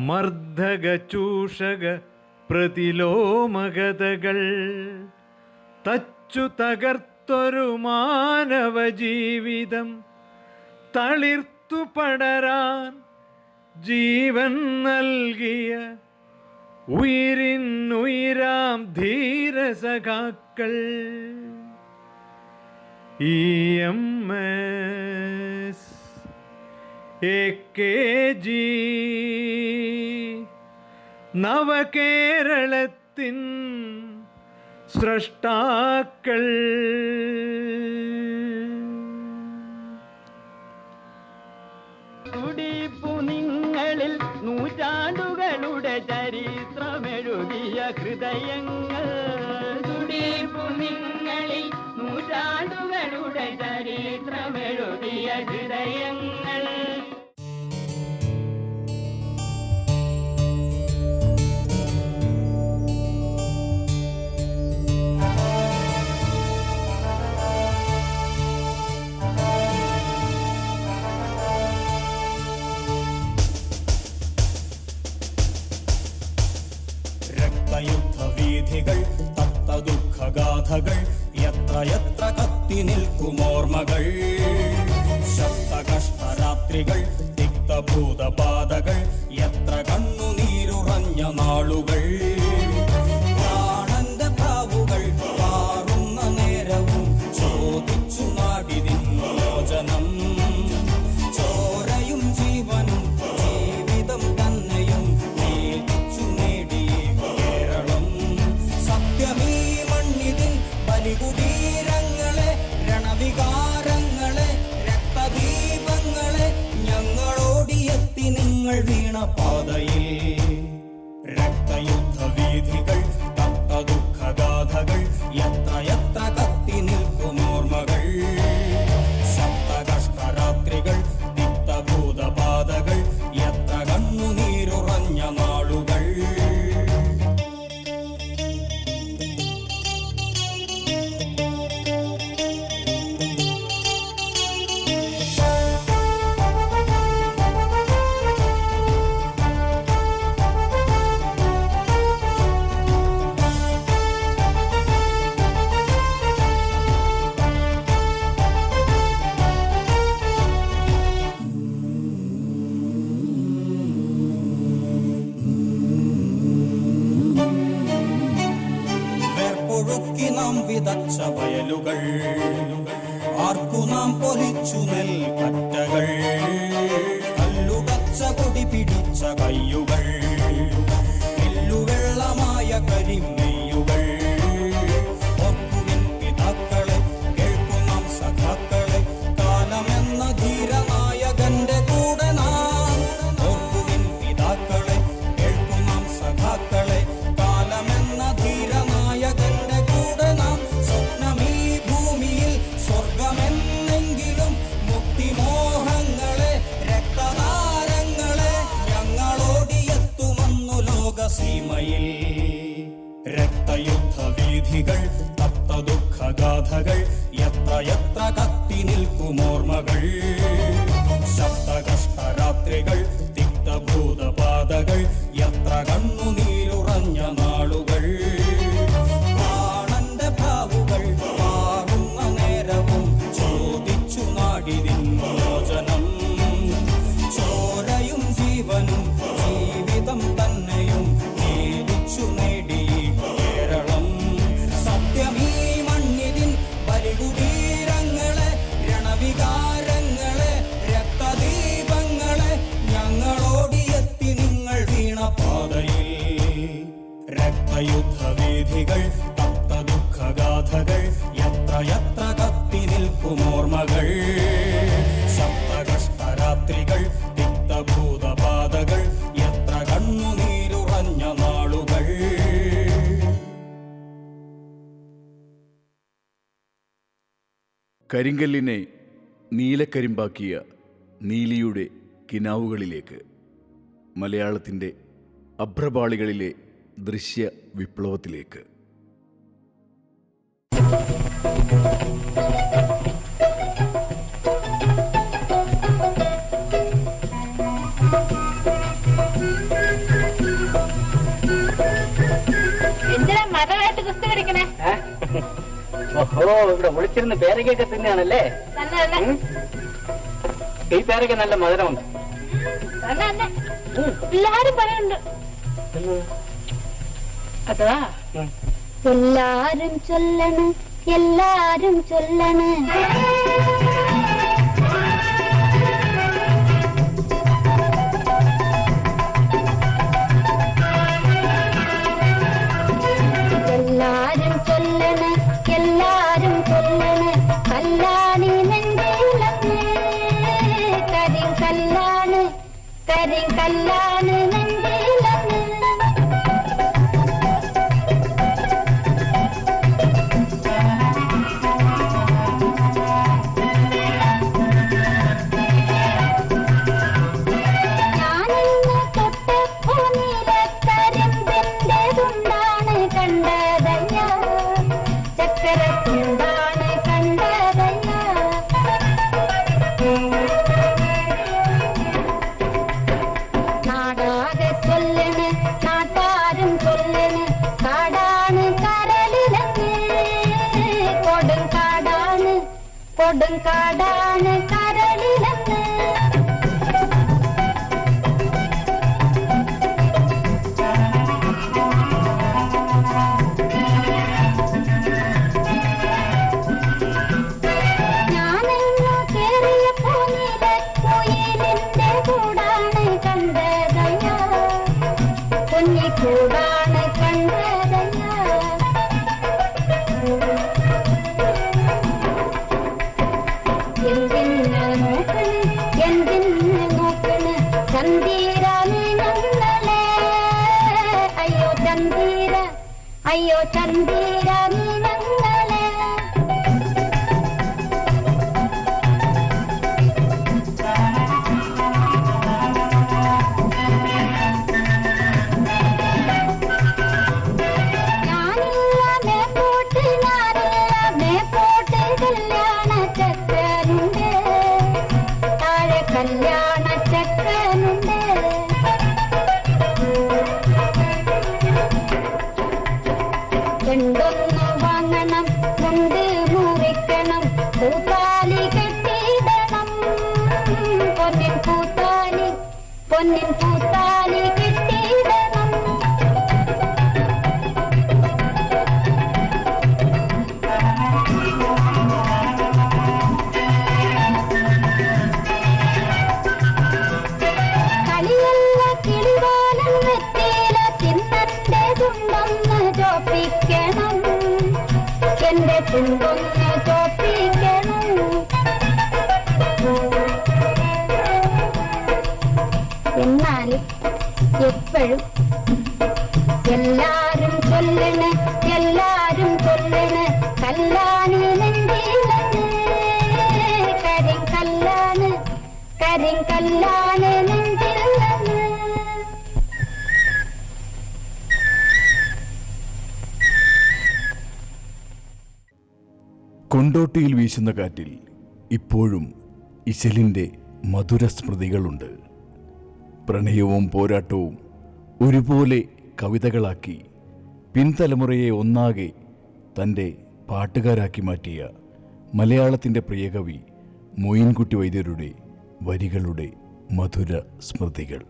മർദ്ദക ചൂഷക പ്രതിലോമകതകൾ തച്ചു തകർത്തൊരു മാനവ ജീവിതം തളിർത്തു പടരാൻ ജീവൻ നൽകിയ ഉയിരിന്നുയിരാം ധീരസഖാക്കൾ. EMS AKG നവകേരളത്തിൻ സ്രഷ്ടാക്കൾ. തുടിപ്പു നിങ്ങളിൽ നൂറ്റാണ്ടുകളുടെ ചരിത്രമെഴുതിയ ഹൃദയങ്ങൾ. തുടിപ്പു നിങ്ങളിൽ നൂറ്റാണ്ടുകളുടെ ചരിത്രമെഴുതിയ ഹൃദയങ്ങൾ. രക്തയുദ്ധവീഥികൾ തപ്തദുഃഖഗാഥകൾ എത്ര എത്ര കത്തി നിൽക്കുമോർമ്മകൾ. ശബ്ദകഷ്ടരാത്രികൾ തിക്തഭൂതപാതകൾ എത്ര കണ്ണുനീരുറഞ്ഞ നാളുകൾ. പ്രാണന്റെ പ്രാവുകൾ പാറുന്ന നേരവും ചോദിച്ചു നാടിതിൻ മോചനം. ചോരയും ജീവനും ജീവിതം തന്നെയും നേടിച്ചു നേടിയ കേരളം. സത്യമീ മണ്ണിതിൻ ബലികുടീരങ്ങളെ രണവികാരങ്ങളെ രക്തദീപങ്ങളെ ഞങ്ങളോടിയെത്തി നിങ്ങൾ വീണ പാതയിൽ. രക്തയുദ്ധവീഥികൾ തപ്തദുഃഖഗാഥകൾ എത്ര എത്ര കത്തി നിൽക്കുമോർമ്മകൾ. ശബ്ദകഷ്ടരാത്രികൾ തിക്തഭൂതപാതകൾ എത്ര കണ്ണുനീരുറഞ്ഞ നാളുകൾ. വേർപ്പൊഴുക്കി നാം വിതച്ച വയലുകൾ ആർക്കു നാം പൊലിച്ചു നെൽക്കറ്റകൾ. കല്ലുടച്ച കൊടി പിടിച്ച കയ്യുകൾ എല്ലുവെള്ളമായ കരിമെയ്യുകൾ. ഓർക്കുവിൻ പിതാക്കളെ കേൾക്കുനാം സഖാക്കളെ കാലമെന്ന ധീരനായകന്റെ കൂടെ നാം. ഓർക്കുവിൻ പിതാക്കളെ കേൾക്കുനാം സഖാക്കളെ കാലമെന്ന ധീരനായകന്റെ കൂടെ നാം. സ്വപ്നമീ ഭൂമിയിൽ സ്വർഗമെന്നെങ്കിലും മുക്തിമോഹങ്ങളെ രക്തതാരങ്ങളെ ഞങ്ങളോടിയെത്തുമെന്നു ലോകസീമയിൽ. രക്തയുദ്ധവീഥികൾ തപ്തദുഃഖഗാഥകൾ എത്ര എത്ര കത്തി നിൽക്കുമോർമ്മകൾ. ശബ്ദകഷ്ടരാത്രികൾ തിക്തഭൂതപാതകൾ എത്ര കണ്ണുനീരുറഞ്ഞ നാളുകൾ. പ്രാണന്റെ പ്രാവുകൾ പാറുന്ന നേരവും ചോദിച്ചു നാടിതിൻ മോചനം. ചോരയും ജീവനും ജീവിതം തന്നെയും നേടിച്ചു നേടി കേരളം. സത്യമീ മണ്ണിതിൻ ബലികുടീരങ്ങളെ രണവികാരങ്ങളെ രക്തദീപങ്ങളെ ഞങ്ങളോടിയെത്തി നിങ്ങൾ വീണ പാതയിൽ. രക്തയുദ്ധവീഥികൾ തപ്തദുഃഖഗാഥകൾ എത്ര എത്ര കത്തി നിൽക്കുമോർമ്മകൾ. ശബ്ദകഷ്ടരാത്രികൾ തിക്തഭൂതപാതകൾ എത്ര കണ്ണുനീരുറഞ്ഞ നാളുകൾ. കരിങ്കല്ലിനെ നീലക്കരിമ്പാക്കിയ നീലിയുടെ കിനാവുകളിലേക്ക്, മലയാളത്തിൻ്റെ അഭ്രപാളികളിലെ ദൃശ്യ വിപ്ലവത്തിലേക്ക്. എന്തിനാ മതമായിട്ട് കുസ്തി പിടിക്കണേ? ഓഹോ, ഇവിടെ ഒളിച്ചിരുന്ന് പേരക്കൊക്കെ തിന്നാണല്ലേ? ഈ പേരയ്ക്ക് നല്ല മധുരമുണ്ട്. എല്ലാരും പറയുന്നുണ്ട്. അതാ എല്ലാരും ചൊല്ലണ്, എല്ലാരും ചൊല്ലണ്. എല്ലാരും ചൊല്ലണ്, എല്ലാരും ചൊല്ലണ്. കല്ലാണി നെഞ്ചിലന്ന് കരിങ്കല്ലാണ്, കരിങ്കല്ലാണ് നെഞ്ചിലന്ന്. ഞാനിന്ന് തൊട്ടപ്പോ നീലക്കരിമ്പിന്റെ തുണ്ടാണ് കണ്ടതയ്യ, ചക്കര തുണ്ടാണ് കണ്ടതയ്യ. നാടാകെ ചൊല്ലണ്, നാട്ടാരും ചൊല്ലണ്. കാടാണ് കരളിലെന്ന് കൊടുങ്കാടാണ്, കൊടുങ്കാടാണ് കരളിലെന്ന്. ഞാനെങ്ങോ കേറിയപ്പോ നീലക്കുയിലിന്റെ കൂടാണ് കണ്ടതയ്യ, കുഞ്ഞിക്കൂടാണ് കണ്ടതയ്യ. എന്തിന് നോക്കണ്, എന്തിന് നോക്കണ് ചന്തീരാണ് ഞങ്ങളെ. അയ്യോ ചന്തീര, അയ്യോ ചന്തീരാണ് ഞങ്ങളെ. ഞാനില്ല മേപ്പോട്ട്, ഞാനില്ല മേപ്പോട്ട്. കല്യാണ ചക്കനുണ്ട് താഴെ, കല്യാണ ചക്കനുണ്ട്. രണ്ടൊന്നു വാങ്ങണം, മുണ്ട് മുറിക്കണം, പൂത്താലി കെട്ടിയിടണം. പൊന്നിൻ പൂത്താലി, പൊന്നിൻ പൂത്താലി കെട്ടിയിടണം. കളിയല്ല കിളിവാലം വെറ്റില തിന്നന്റെ തുണ്ടൊന്ന് ചോപ്പിക്കണം, എന്റെ തുണ്ടൊന്ന് ചോപ്പിക്കണം. എന്നാലും എപ്പോഴും എല്ലാരും ചൊല്ലണ്, എല്ലാരും ചൊല്ലണ്. കല്ലാണി നെഞ്ചിലന്ന് കരിങ്കല്ലാണ്, കരിങ്കല്ലാണ് നെഞ്ചിലന്ന്. കൊണ്ടോട്ടിയിൽ വീശുന്ന കാറ്റിൽ ഇപ്പോഴും ഇശലിൻ്റെ മധുരസ്മൃതികളുണ്ട്. പ്രണയവും പോരാട്ടവും ഒരുപോലെ കവിതകളാക്കി പിൻതലമുറയെ ഒന്നാകെ തൻ്റെ പാട്ടുകാരാക്കി മാറ്റിയ മലയാളത്തിൻ്റെ പ്രിയകവി മൊയിൻകുട്ടി വൈദ്യരുടെ വരികളുടെ മധുര സ്മൃതികൾ.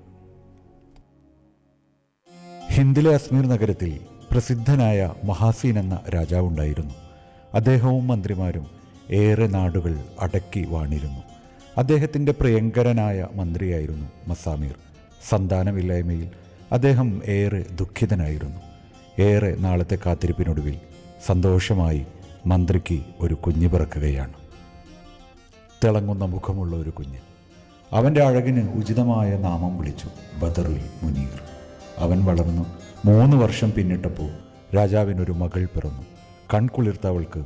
ഹിന്ദിലെ അസ്മീർ നഗരത്തിൽ പ്രസിദ്ധനായ മഹാസീൻ എന്ന രാജാവുണ്ടായിരുന്നു. അദ്ദേഹവും മന്ത്രിമാരും ഏറെ നാടുകൾ അടക്കി വാണിരുന്നു. അദ്ദേഹത്തിൻ്റെ പ്രിയങ്കരനായ മന്ത്രിയായിരുന്നു മസാമീർ. സന്താനമില്ലായ്മയിൽ അദ്ദേഹം ഏറെ ദുഃഖിതനായിരുന്നു. ഏറെ നാളത്തെ കാത്തിരിപ്പിനൊടുവിൽ സന്തോഷമായി മന്ത്രിക്ക് ഒരു കുഞ്ഞ് പിറക്കുകയാണ്. തിളങ്ങുന്ന മുഖമുള്ള ഒരു കുഞ്ഞ്. അവൻ്റെ അഴകിന് ഉചിതമായ നാമം വിളിച്ചു, ബദറുൽ മുനീർ. അവൻ വളർന്നു 3 വർഷം പിന്നിട്ടപ്പോൾ രാജാവിനൊരു മകൾ പിറന്നു. കൺകുളിർത്തവൾക്ക്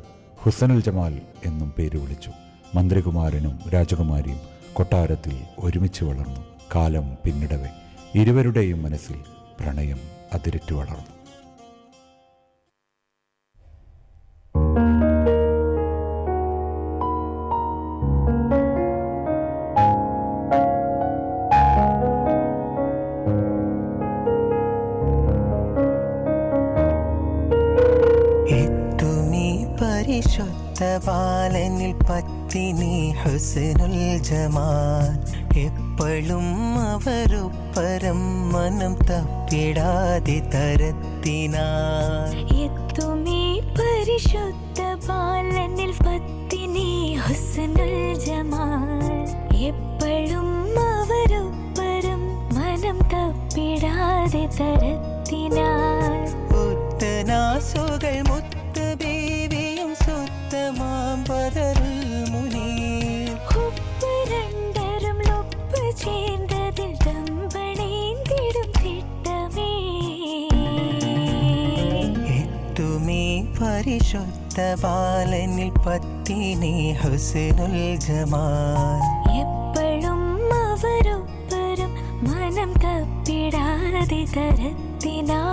ഹുസനുൽ ജമാൽ എന്നും പേര് വിളിച്ചു. മന്ത്രികുമാരനും രാജകുമാരിയും കൊട്ടാരത്തിൽ ഒരുമിച്ച് വളർന്നു. കാലം പിന്നിടവേ ഇരുവരുടെയും മനസ്സിൽ പ്രണയം അതിരറ്റു വളർന്നു. പരിശുദ്ധ ബാലനിൽ പത്തിനി ഹുസ്നുൽ ജമാൽ, എപ്പോഴും അവരൊപ്പരം മനം തപ്പിടാതെ തരത്തിനാൽ. എത്തുമീ പരിശുദ്ധ ബാലനിൽ പത്തിനി ഹുസ്നുൽ ജമാൽ, എപ്പോഴും അവരൊപ്പരം മനം തപ്പിടാതെ തരത്തിനാൽ. ഉത്തനാസുകൾ ബീവിയും സുത്തമാം ബദറുൽ മുനീർ, ഉപ്പ് രണ്ടരും ലൊപ്പ് ചേർന്നതിൽ തമ്പണേന്തിടും തിട്ടമേ. എത്തുമീ പരിശുദ്ധ ബാലനിൽ പത്തിനി ഹുസ്നുൽ ജമാൽ, എപ്പോഴും അവരൊപ്പരും മനം തപ്പിടാതെ തരത്തിനാൽ.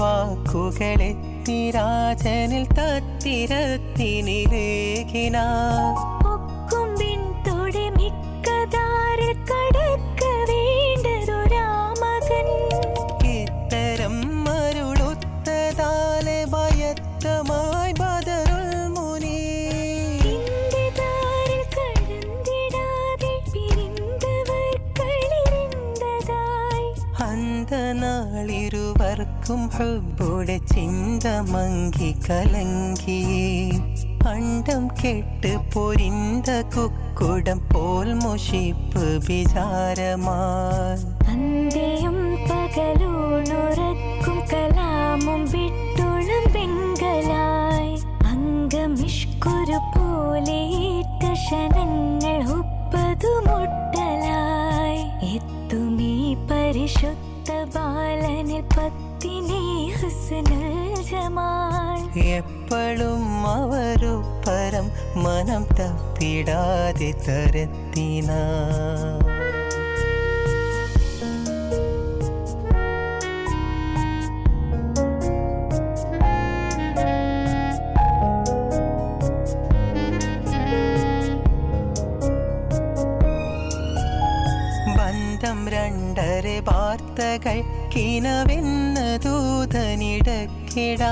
വാക്കുകളെത്തി രാജനിൽ തത്തിരത്തിനിലേഖിന, ഒക്കുംപിൻ തൊടി മിക്കതാരിൽ കടക്ക വേണ്ടതൊരാമകൻ. ഇത്തരം മരുളുത്തതാലെ ഭയത്തമായി ബദറുൽ മുനീർ, ഇന്ത്യതാരിൽ കടന്നിടാതെ പിരിന്തവർ കളിരിന്തതായി. അന്തനാളിരുവർക്കും ഹുബ്ബുടെ ചിന്ത മങ്കി കലങ്കി, അണ്ടം കെട്ട് പൊരിന്ത കുക്കുടം പോൽ മുഷിപ്പ് വിചാരമായി. അന്ത്യയും പകലൂണുറക്കും കലാമും വിട്ടുളം പെൺകളായി, അംഗമിഷ്കുരു പോലെയേറ്റ ക്ഷണങ്ങൾ ഉപ്പതു മുട്ടലായി. എത്തുമീ പരിശുദ്ധ ബാലനിൽ പത്തിനി ഹുസ്നുൽ ജമാൽ, എപ്പോഴും അവരൊപ്പരം മനം തപ്പിടാതെ തരത്തിനാ. ബന്ധം രണ്ടര വാർത്തകൾ കിനവെന്ന ദൂതനിടക്കിട,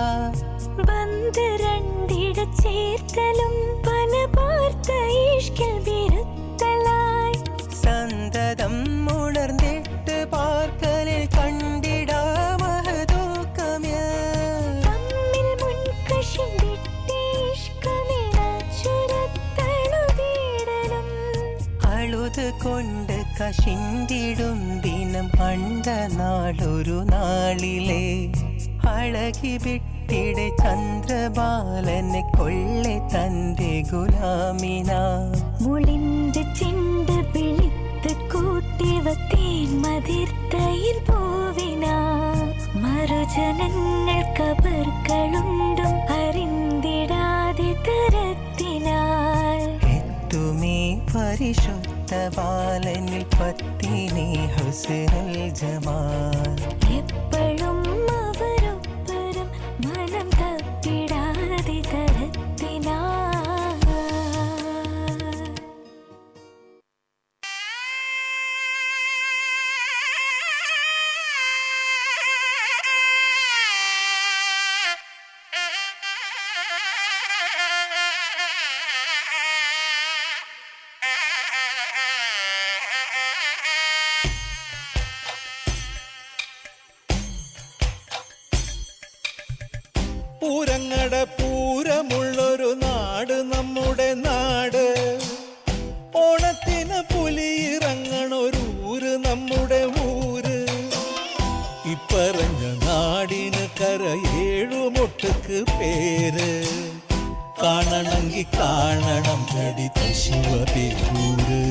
ബന്ധ രണ്ടിട ചേർത്തലും പല വാർത്ത ഇഷ്കിൽ വിരുത്തലായി. സന്തതം ഉണർന്നിട്ട് പാർക്കലിൽ കണ്ടിടാ മഹദൂക്കമ്യ, തമ്മിൽ മുൻകശി വിട്ടേ ഇഷ്കമിന ചുരത്തണുതീടലും. അഴുത് കൊണ്ട് കശിന്തിടും ദിനം അണ്ട നാളൊരു നാളിലെ, അഴകി വിട്ടിടെ ചന്ദ്രബാലനെ കൊള്ളെ തന്റെ ഗുലാമിന. മുളിന്ത് ചിണ്ട് വിളിത്ത് കൂട്ടിവ തേൻ മതിർത്തയിൽ പൂവിന, മറുജനങ്ങൾ കബറുകളുണ്ടും അറിന്തിടാതെ തരത്തിനാൽ. എത്തുമീ പരിശുദ്ധ ബാലനിൽ പത്തിനി ഹുസ്നുൽ ജമാൽ, എപ്പോഴും അവരൊപ്പരും മനം തപ്പിടാതെ തരത്തിനാൽ. പൂരങ്ങട പൂരമുള്ളൊരു നാട് നമ്മുടെ നാട്, ഓണത്തിന് പുലിയിറങ്ങണൊരൂര് നമ്മുടെ ഊര്. ഇപ്പറഞ്ഞ നാടിന് കര 7 മൊട്ട് നിനക്ക് പേര് കാണണമെങ്കി കാണണം ഗടിത ശിവപേരൂര്.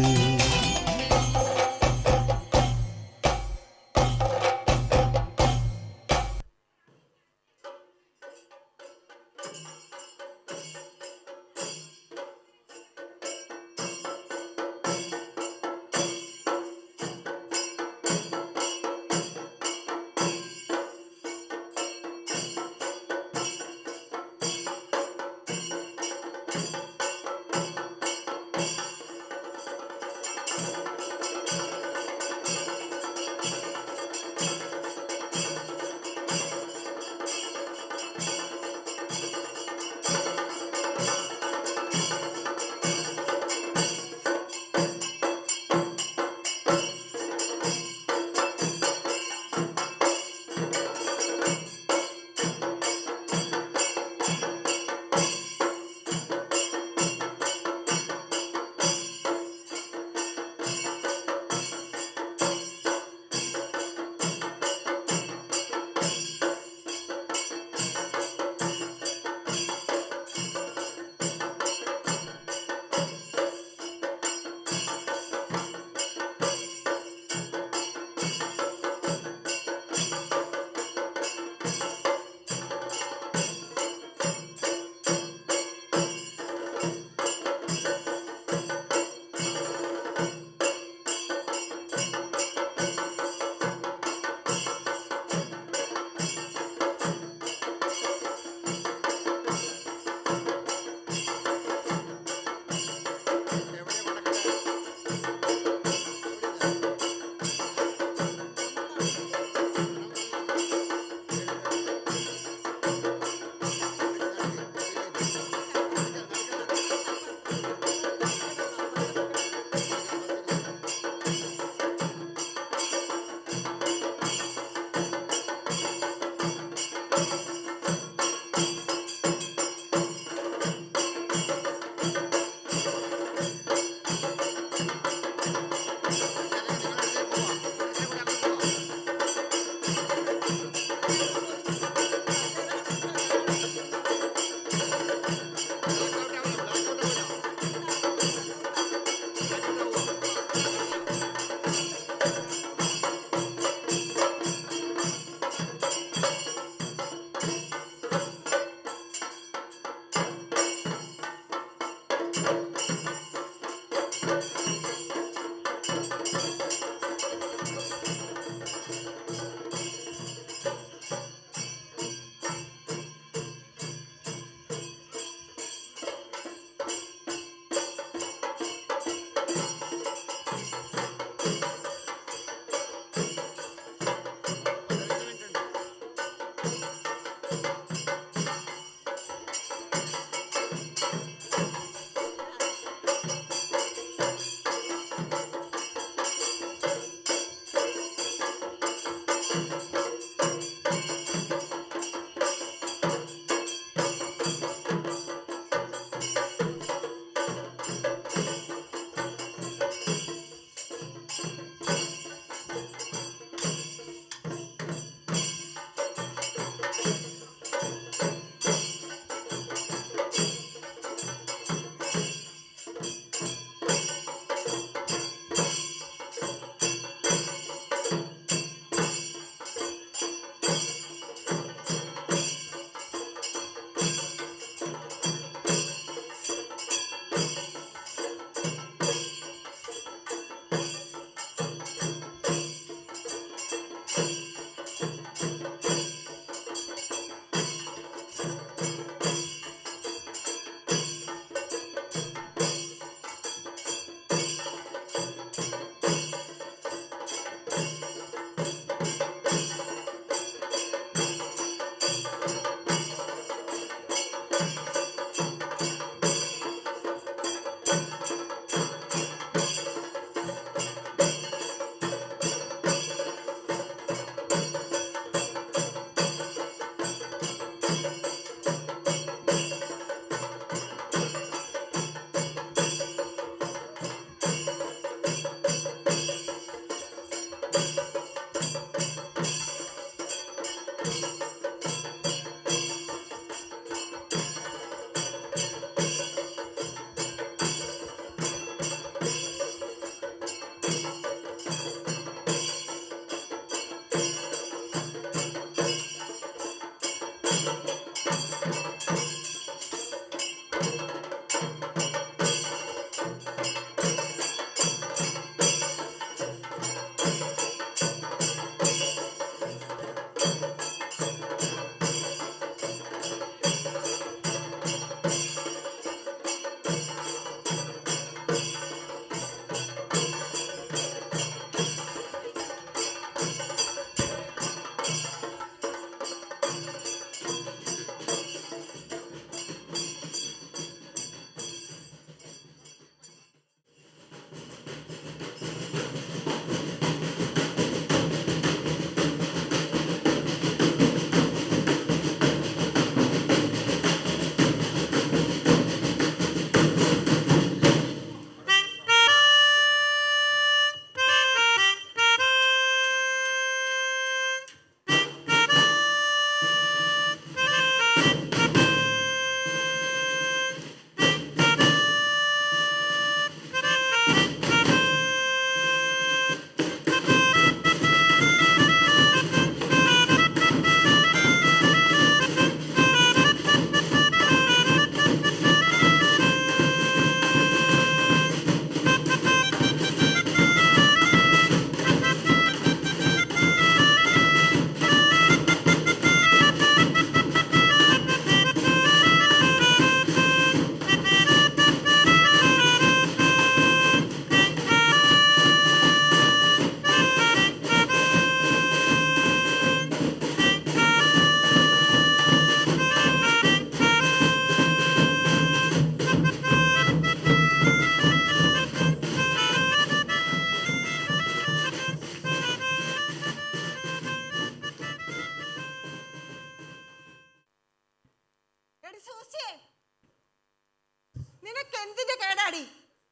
നിനക്ക് എന്തിന്റെ കേടാടി?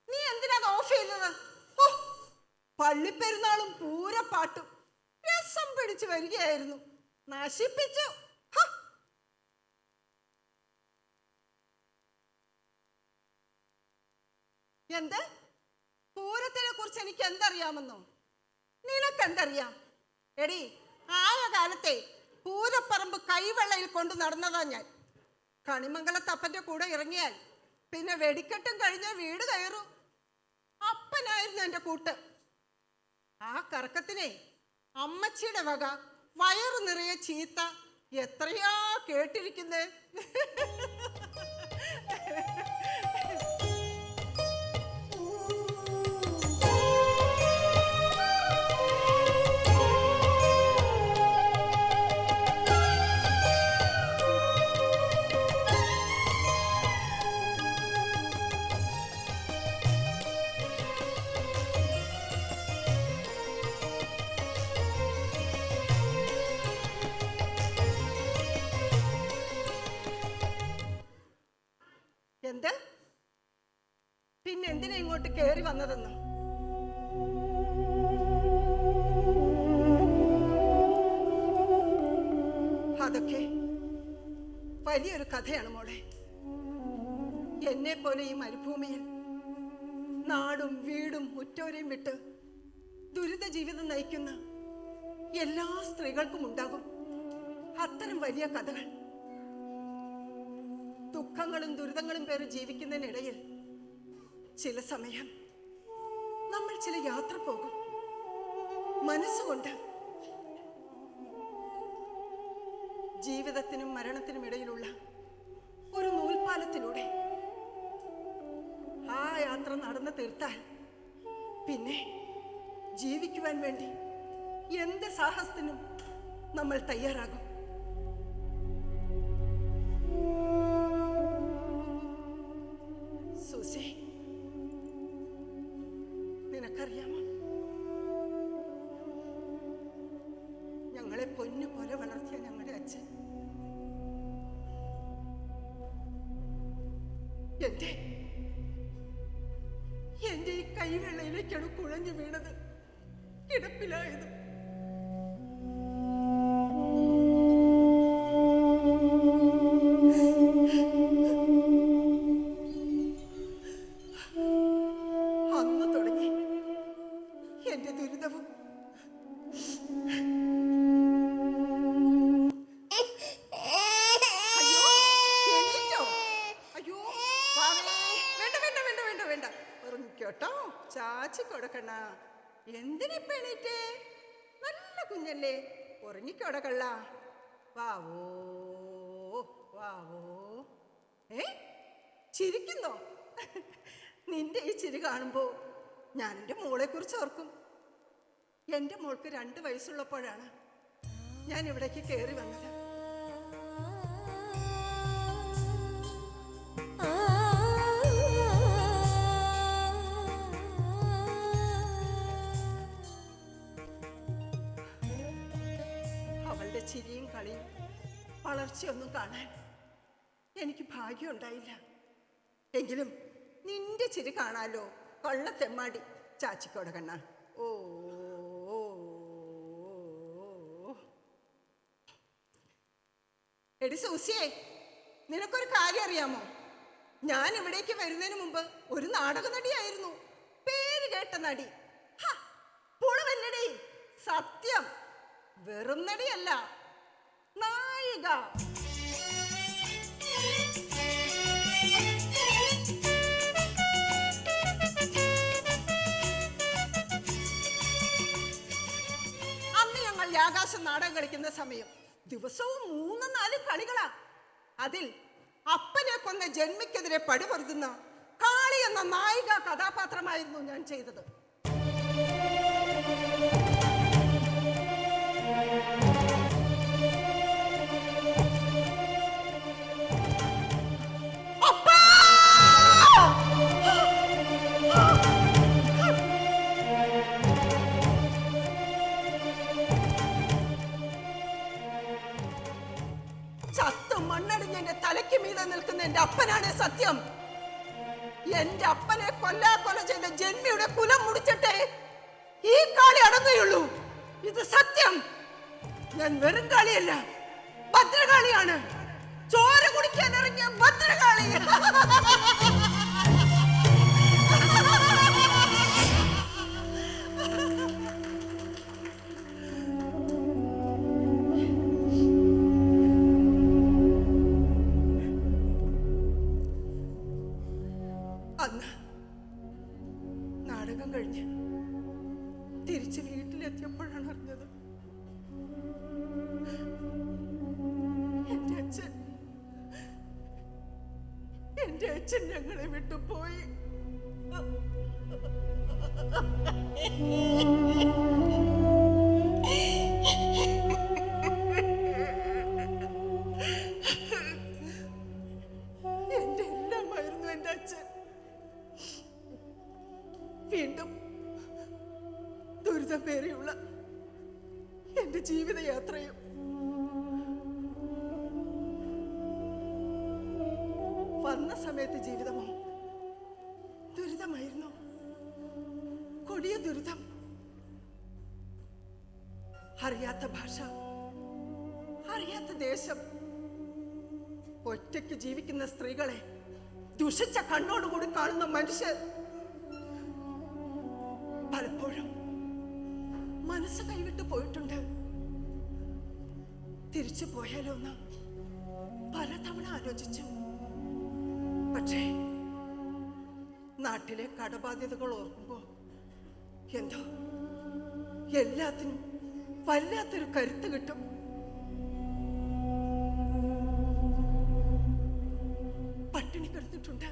നീ എന്തിനാ ഓഫ് ചെയ്തത്? പള്ളിപ്പെരുന്നാളും പൂരപ്പാട്ടും രസം പിടിച്ചു വരികയായിരുന്നു, നശിപ്പിച്ചു. എന്ത്? പൂരത്തിനെ കുറിച്ച് എനിക്ക് എന്തറിയാമെന്നോ? നിനക്കെന്തറിയാം? എടി, ആയ കാലത്തെ പൂരപ്പറമ്പ് കൈവെള്ളയിൽ കൊണ്ടു നടന്നതാ ഞാൻ. കണിമംഗലത്തപ്പന്റെ കൂടെ ഇറങ്ങിയാൽ പിന്നെ വെടിക്കെട്ടും കഴിഞ്ഞ വീട് കയറും. അപ്പനായിരുന്നു എൻ്റെ കൂട്ട്. ആ കറക്കത്തിനെ അമ്മച്ചിയുടെ വക വയറു നിറയെ ചീത്ത എത്രയാ കേട്ടിരിക്കുന്നേ. എന്ത്? പിന്നെന്തിനാ ഇങ്ങോട്ട് കേറി വന്നതെന്ന്? അതൊക്കെ വലിയൊരു കഥയാണ് മോളെ. എന്നെ പോലെ ഈ മരുഭൂമിയിൽ നാടും വീടും ഉറ്റോരെയും വിട്ട് ദുരിത ജീവിതം നയിക്കുന്ന എല്ലാ സ്ത്രീകൾക്കും ഉണ്ടാകും അത്തരം വലിയ കഥകൾ. ദുഃഖങ്ങളും ദുരിതങ്ങളും പേര് ജീവിക്കുന്നതിനിടയിൽ ചില സമയം നമ്മൾ ചില യാത്ര പോകും മനസ്സുകൊണ്ട്. ജീവിതത്തിനും മരണത്തിനും ഇടയിലുള്ള ഒരു നൂൽപ്പാലത്തിലൂടെ ആ യാത്ര നടന്നു തീർത്താൽ പിന്നെ ജീവിക്കുവാൻ വേണ്ടി എന്ത് സാഹസത്തിനും നമ്മൾ തയ്യാറാകും. സൂസി, നിനക്കറിയാമോ, ഞങ്ങളെ പൊന്നു പോലെ വളർത്തിയ ഞങ്ങളുടെ അച്ഛൻ എന്റെ ഈ കൈവെള്ളയിലേക്കാണ് കുഴഞ്ഞു വീണത്, കിടപ്പിലായത്. അന്ന് തുടങ്ങി എന്റെ ദുരിതവും. കേട്ടോ, ചാച്ചി കൊടുക്കണ. എന്തിനിപ്പ എണീറ്റേ? നല്ല കുഞ്ഞല്ലേ, ഉറങ്ങിക്കൊടക്കള്ള. വാവോ വാവോ. ചിരിക്കുന്നോ? നിന്റെ ഈ ചിരി കാണുമ്പോ ഞാൻ എൻ്റെ മോളെ കുറിച്ച് ഓർക്കും. എൻ്റെ മോൾക്ക് 2 വയസ്സുള്ളപ്പോഴാണ് ഞാൻ ഇവിടേക്ക് കയറി വന്നത്. അവളുടെ ചിരിയും കളിയും വളർച്ചയൊന്നും കാണാൻ എനിക്ക് ഭാഗ്യം ഉണ്ടായില്ല. എങ്കിലും നിന്റെ ചിരി കാണാലോ, കൊള്ളത്തെമ്മാടി ചാച്ചിക്കോടെ കണ്ണ. ഓ എടി സൂസിയേ, നിനക്കൊരു കാര്യം അറിയാമോ? ഞാൻ ഇവിടേക്ക് വരുന്നതിന് മുമ്പ് ഒരു നാടക നടിയായിരുന്നു. പേര് കേട്ട നടി. പുളവല്ലടി, സത്യം. വെറും നടിയല്ല, നായിക. അന്ന് ഞങ്ങൾ ആകാശം നാടകം കളിക്കുന്ന സമയം ദിവസവും 3-4 കളികളാ. അതിൽ അപ്പനെ കൊന്ന ജന്മിക്കെതിരെ പടിപൊരുതുന്ന കാളി എന്ന നായിക കഥാപാത്രമായിരുന്നു ഞാൻ ചെയ്തത്. ചത്തും മണ്ണടിഞ്ഞ് എന്റെ തലയ്ക്ക് മീതെ കൂടെ നിൽക്കുന്ന എന്റെ അപ്പനാണ് സത്യം. എന്റെ അപ്പനെ കൊല്ല ചെയ്ത ജന്മിയുടെ കുലം മുടിച്ചിട്ടേ ഈ കാളി അടങ്ങുകയുള്ളൂ. ഇത് സത്യം. ഞാൻ വെറും കാളിയല്ല, ഭദ്രകാളിയാണ്. ചോര കുടിക്കാൻ ഇറങ്ങിയ ഭദ്രകാളി. അന്ന് നാടകം കഴിഞ്ഞ് തിരിച്ച് വീട്ടിലെത്തിയപ്പോഴാണ് അറിഞ്ഞത് എന്റെ അച്ഛൻ ഞങ്ങളെ വിട്ടുപോയി. എന്റെ എല്ലാമായിരുന്നു എന്റെ അച്ഛൻ. വീണ്ടും ദുരിതം പേരെയുള്ള എന്റെ ജീവിതയാത്രയും വന്ന സമയത്ത് ജീവിതമോ ദുരിതമായിരുന്നു, കൊടിയ ദുരിതം. അറിയാത്ത ഭാഷ, അറിയാത്ത ദേശം, ഒറ്റയ്ക്ക് ജീവിക്കുന്ന സ്ത്രീകളെ ദുഷിച്ച കണ്ണോടുകൂടി കാണുന്ന മനുഷ്യർ. പലപ്പോഴും മനസ്സ് കൈവിട്ട് പോയിട്ടുണ്ട്. തിരിച്ചു പോയാലോ എന്ന് പലതവണ ആലോചിച്ചു. പക്ഷേ നാട്ടിലെ കടബാധ്യതകൾ ഓർക്കുമ്പോ എന്തോ എല്ലാത്തിനും വല്ലാത്തൊരു കരുത്ത് കിട്ടും. പട്ടിണി കിടന്നിട്ടുണ്ട്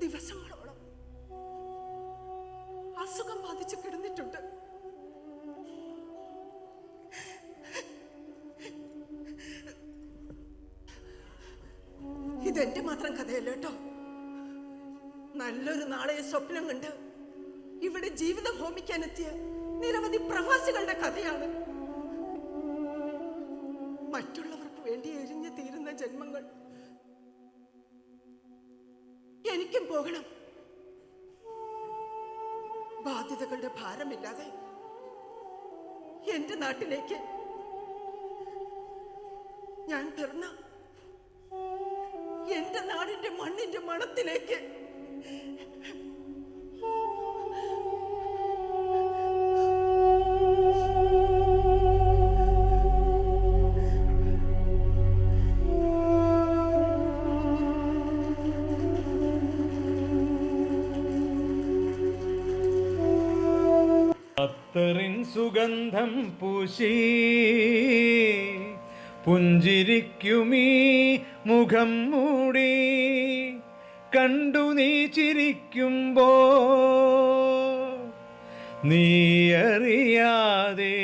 ദിവസങ്ങളോളം. അസുഖം ബാധിച്ച് കിടന്നിട്ടുണ്ട്. ഇതെന്റെ മാത്രം കഥയല്ല കേട്ടോ. നല്ലൊരു നാളെ സ്വപ്നം കണ്ട് ഇവിടെ ജീവിതം ഹോമിക്കാനെത്തിയ നിരവധി പ്രവാസികളുടെ കഥയാണ്. മറ്റുള്ളവർക്ക് വേണ്ടി എരിഞ്ഞു തീരുന്ന ജന്മങ്ങൾ. എനിക്കും പോകണം. ബാധ്യതകളുടെ ഭാരമില്ലാതെ എന്റെ നാട്ടിലേക്ക്, ഞാൻ പിറന്ന എന്റെ നാടിന്റെ മണ്ണിന്റെ മണത്തിലേക്ക്. അത്തറിൻ സുഗന്ധം പൂശി പുഞ്ചിരിക്കുമീ മുഖം മൂടി കണ്ടു നീ ചിരിക്കുമ്പോ നീ അറിയാതെ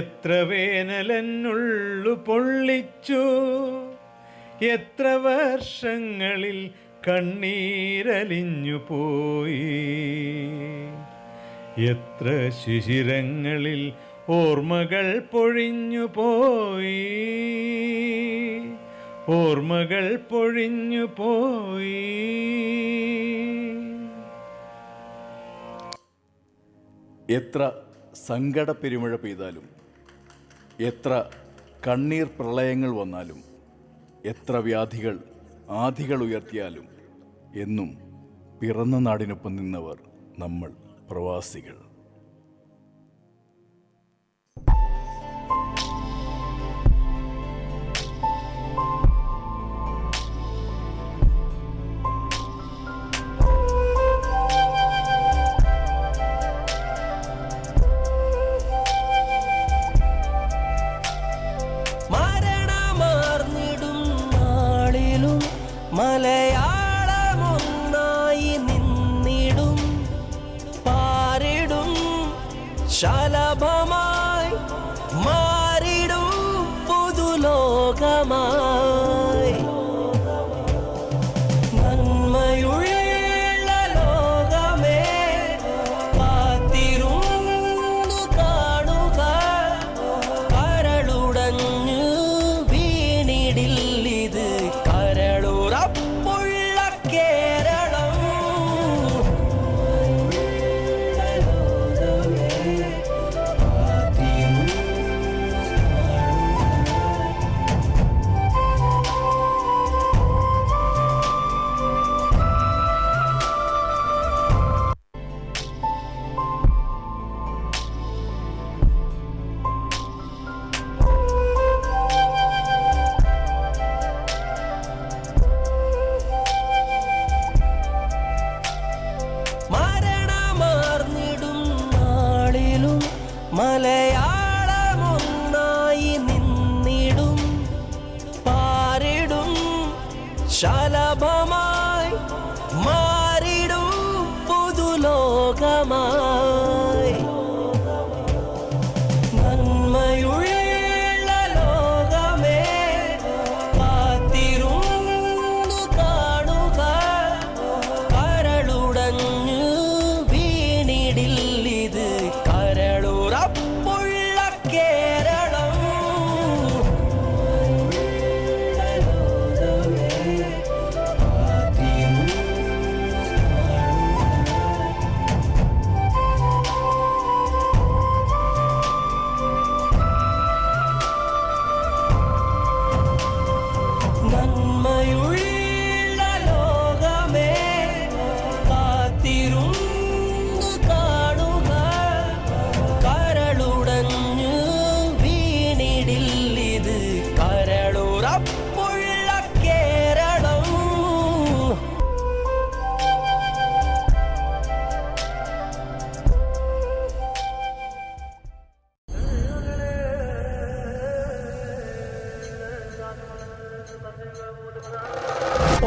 എത്ര വേനലെന്നുള്ളു പൊള്ളിച്ചു, എത്ര വർഷങ്ങളിൽ കണ്ണീരലിഞ്ഞു പോയി, എത്ര ശിശിരങ്ങളിൽ ഓർമ്മകൾ പൊഴിഞ്ഞു പോയി, ഓർമ്മകൾ പൊഴിഞ്ഞു പോയി. എത്ര സങ്കട പെരുമഴ പെയ്താലും, എത്ര കണ്ണീർ പ്രളയങ്ങൾ വന്നാലും, എത്ര വ്യാധികൾ ആധികൾ ഉയർത്തിയാലും എന്നും പിറന്ന നാടിനൊപ്പം നിന്നവർ നമ്മൾ പ്രവാസികൾ. മരണമാർന്നിടും നാളിലും മലയാളമൊന്നായി നിന്നിടും, പാരിടും ശലഭമായി മാറിടും പുതുലോകമായി. നന്മയുള്ള ലോകമേ കാത്തിരുന്നു കാണുക, കരളുടഞ്ഞു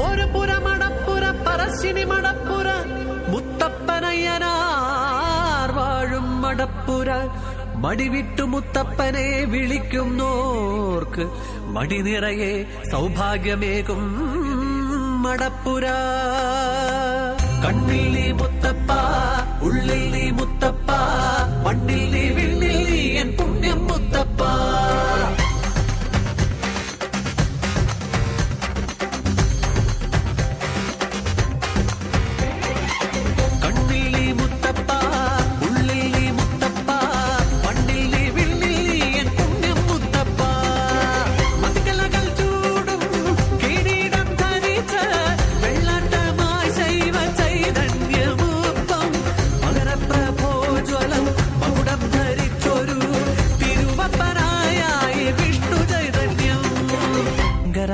ഒരു പുര മടപ്പുര പറശ്ശിനി മടപ്പുര മുത്തപ്പനയ്യനാർ വാഴും മടപ്പുര മടിവിട്ടു മുത്തപ്പനെ വിളിക്കുന്നോർക്ക് മടി നിറയെ സൗഭാഗ്യമേകും മടപ്പുര. കണ്ണിൽ നീ മുത്തപ്പ, ഉള്ളിൽ നീ മുത്തപ്പ, മണ്ണിൽ നീ വിണ്ണിൽ നീ എൻ പുണ്യം മുത്തപ്പ.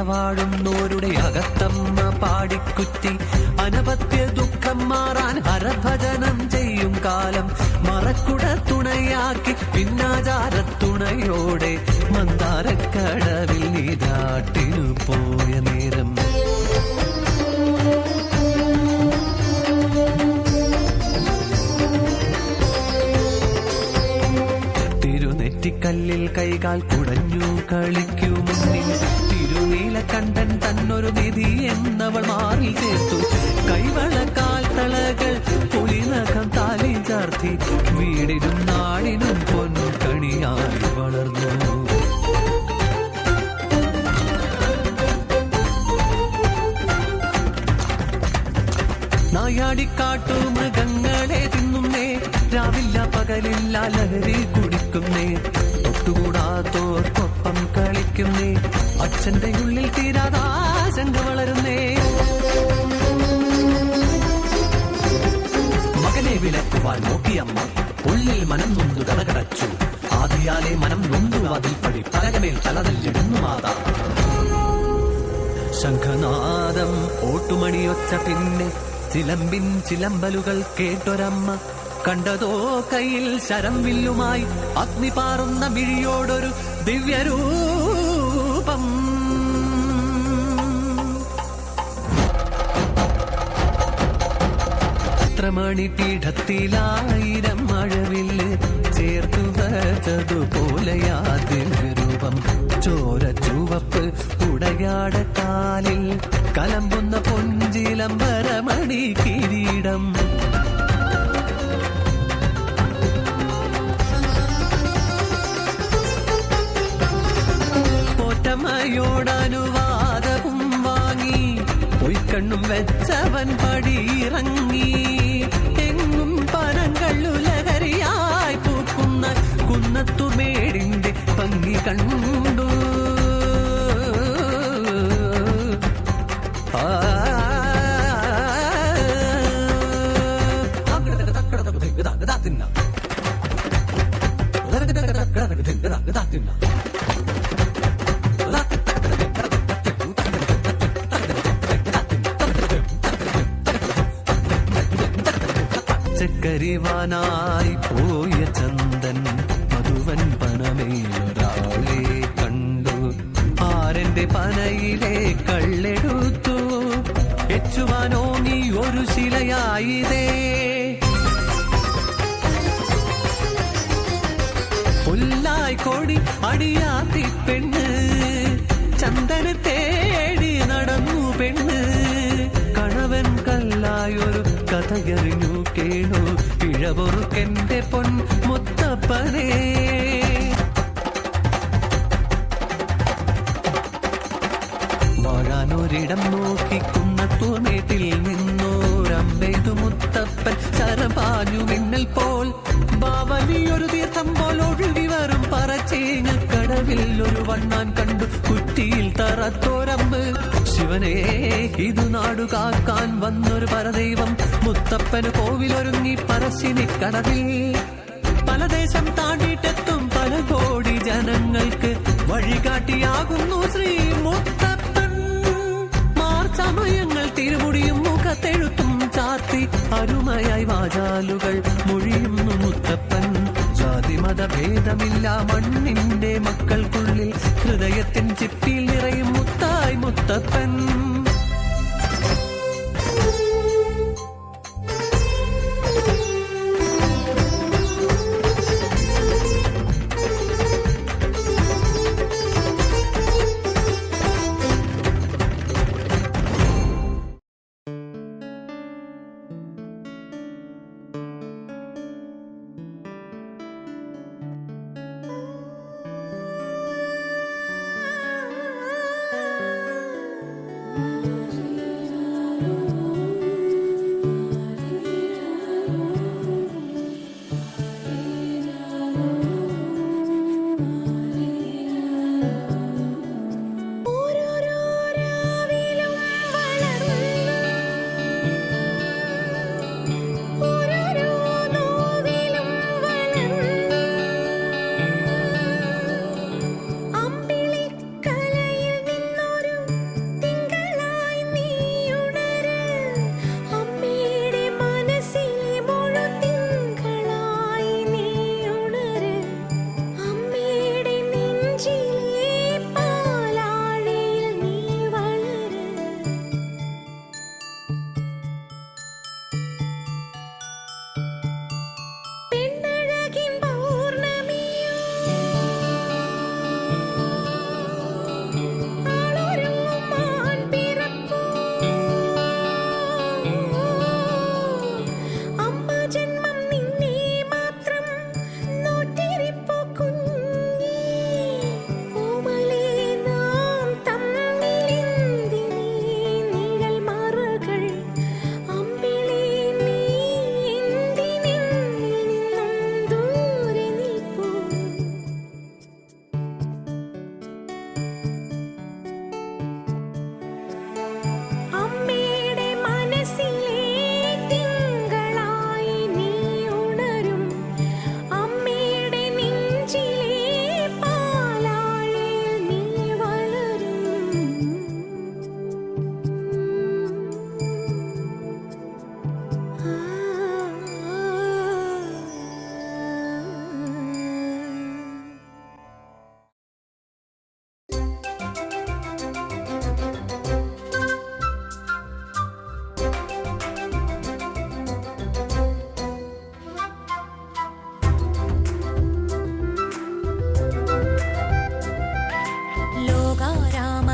വാഴുന്നോരുടെ അകത്തമ്മ പാടിക്കുറ്റി അനപത്യ ദുഃഖം മാറാൻ ഹരഭജനം ചെയ്യും കാലം മറക്കുട തുണയാക്കി പിന്നാചാരത്തുണയോടെ മന്ദാരക്കടവിൽ നീരാട്ടിനു പോയ നേരം. തിരുനെറ്റിക്കല്ലിൽ കൈകാൽ കുടഞ്ഞു കളിക്കൂ മുന്നിൽ തിരുനീലകണ്ഠൻ തന്നൊരു നിധി എന്നവൾ മാറി ചേർത്തു. കൈവളക്കാൽ തളകൾ പുലിനഖം താലി ചാർത്തി വീടിനും നാടിനും പൊൻകണിയായി വളർന്നു. നായാടിക്കാട്ടു മൃഗങ്ങളെ തിന്നുന്നേ, രാവില്ല പകലില്ല ലഹരി കുടിക്കുന്നേ, തൊട്ടുകൂടാത്തോർക്കൊപ്പം കളിക്കുന്നേ, അച്ഛന്റെ ഉള്ളിൽ തീരാതാശങ്ക വളരുന്നേ. മകനെ വിലക്കുവാൻ നോക്കിയമ്മ ഉള്ളിൽ മനം നൊന്തു കടകടച്ചു. ആദിയാലെ മനം നൊന്തു അതിൽപ്പടി പലകമേൽ തലതല്ലിടുന്നു മാതാ. ശംഖനാദം ഓട്ടുമണിയൊച്ച പിന്നെ ചിലമ്പിൻ ചിലമ്പലുകൾ കേട്ടൊരമ്മ കണ്ടതോ കയ്യിൽ ശരം വില്ലുമായി അഗ്നി പാറുന്ന മിഴിയോടൊരു ദിവ്യരൂപം. ചിത്രമണിപീഠത്തിലായിരം മഴവില്ല് ചേർത്തു വച്ചതുപോലെയാ ദിവ്യരൂപം. ചോര ചുവപ്പ് ഉടയാട കാലിൽ കലമ്പുന്ന പൊഞ്ചിലംബരമണി കിരീടം. പോറ്റമ്മയോടനുവാദവും വാങ്ങി പൊയ്ക്കണ്ണും വെച്ചവൻ പടിയിറങ്ങി. എങ്ങും പനങ്കള്ളു ലഹരിയായി പൂക്കുന്ന കുന്നത്തുമേടിന്റെ ഭംഗി കണ്ടു. ചക്കരിവാനായി പോയ ചന്ദൻ മധുവൻ പനമേലൊരാളെ കണ്ടു. ആരന്റെ പനയിലെ കള്ളെടുത്തു എച്ചുവാനോ നീ ഒരു ശിലയായിതേ. പുല്ലായി കോടി അടിയാത്തി പെണ്ണ് ചന്ദന തേടി നടന്നു പെണ്ണ്. കണവൻ കല്ലായൊരു കഥയറിഞ്ഞു കേണു പിഴവൊറുക്കെന്റെ പൊൻ മുത്തപ്പനേ. വാഴാനൊരിടം നോക്കി കുന്നത്തുമേട്ടിൽ നിന്നോരമ്പെയ്തു മുത്തപ്പൻ ശരം പാഞ്ഞു മിന്നൽ പോൽ. ബാവലിയൊരു തീർത്ഥം പോൽ ഒഴുകി വരും പറച്ചേങ്ങക്കടവിൽ ഒരു വണ്ണാൻ കണ്ടു കുറ്റിയിൽ തറത്തോരമ്പ്. ശിവനെ ഇതു നാടു കാക്കാൻ വന്നൊരു പരദൈവം. മുത്തപ്പന് കോവിലൊരുങ്ങി പറശ്ശിനി കടവിൽ. പല ദേശം താണ്ടിട്ടെത്തും പല കോടി ജനങ്ങൾക്ക് വഴികാട്ടിയാകുന്നു ശ്രീ മുത്തപ്പൻ. മാർച്ചമയങ്ങൾ തിരുമുടിയും മുഖത്തെഴുത്തും ചാർത്തി അരുമയായി വാചാലുകൾ മൊഴിയുന്നു മുത്തപ്പൻ. ജാതിമത ഭേദമില്ല മണ്ണിന്റെ മക്കൾക്കുള്ളിൽ ഹൃദയത്തിൻ ചിപ്പിയിൽ നിറയും മുത്തായി മുത്തപ്പൻ.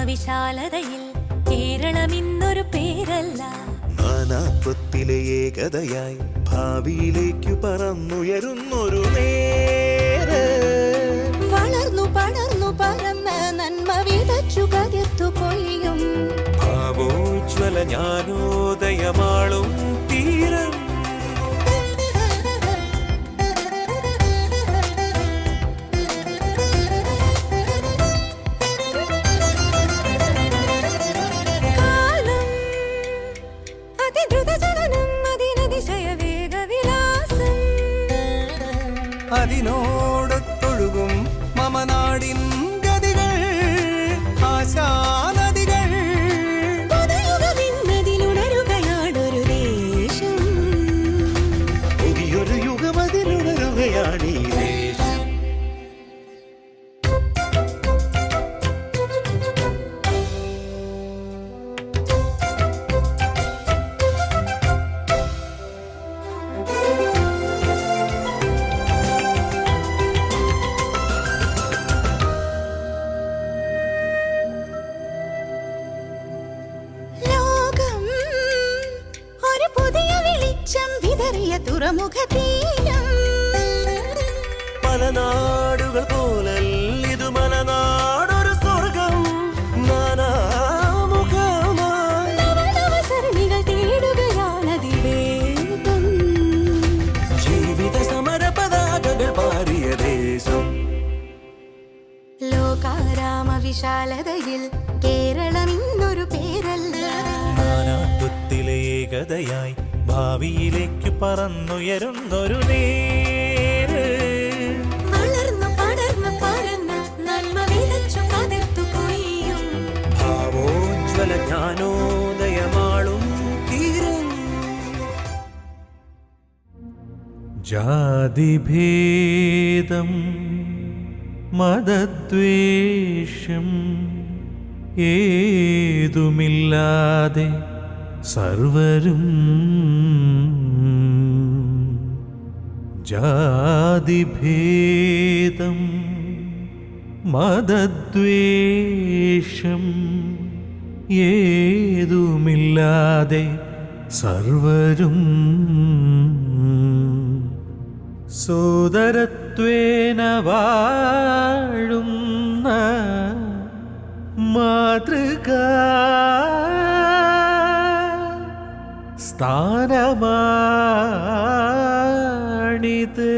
വിശാലതയിൽ കേരളം ഇന്നൊരു പേരല്ല. നാനാത്വത്തിലെ ഏകതയായി ഭാവിയിലേക്കു പറന്നുയരുന്നൊരു നേര്. വളർന്നു പടർന്നു പറന്ന് നന്മ വിതച്ചു കതിർത്തു കൊയ്യും ഭാവോജ്വല ജ്ഞാനോദയമാളും തീരം. അതിനോടൊത്തൊഴുകും മമനാടിൻ ഗതികൾ ആശാനദികൾ. പുതുയുഗമെന്നതിലുണരുകയാണൊരു ദേശം, പുതിയൊരു യുഗമതിലുണരുകയാണ് ഈ ദേശം. പല നാടുകൾ പോലല്ലിതു മലനാടൊരു സ്വർഗം. ജീവിത സമര പതാകകൾ പാറിയ ദേശം. ലോകാരാമ വിശാലതയിൽ കേരളം ഇന്നൊരു പേരല്ല. നാനാത്വത്തിലെ ഏകതയായി ഭാവിയിലേക്കു പറന്നുയരുന്നൊരു നേര്. വളർന്നു പടർന്നു പറന്ന് നന്മ വിതച്ചു കതിർത്തു കൊയ്യും ഭാവോജ്വല ജ്ഞാനോദയമാളും തീരം. ജാതിഭേദം മതദ്വേഷം ഏതുമില്ലാതെ സർവരും ജാതിഭേദം മതദ്വേഷം ഏതുമില്ലാതെ സർവരും സോദരത്വേന വാഴുന്ന മാതൃകാ സ്ഥാനമാണിത്.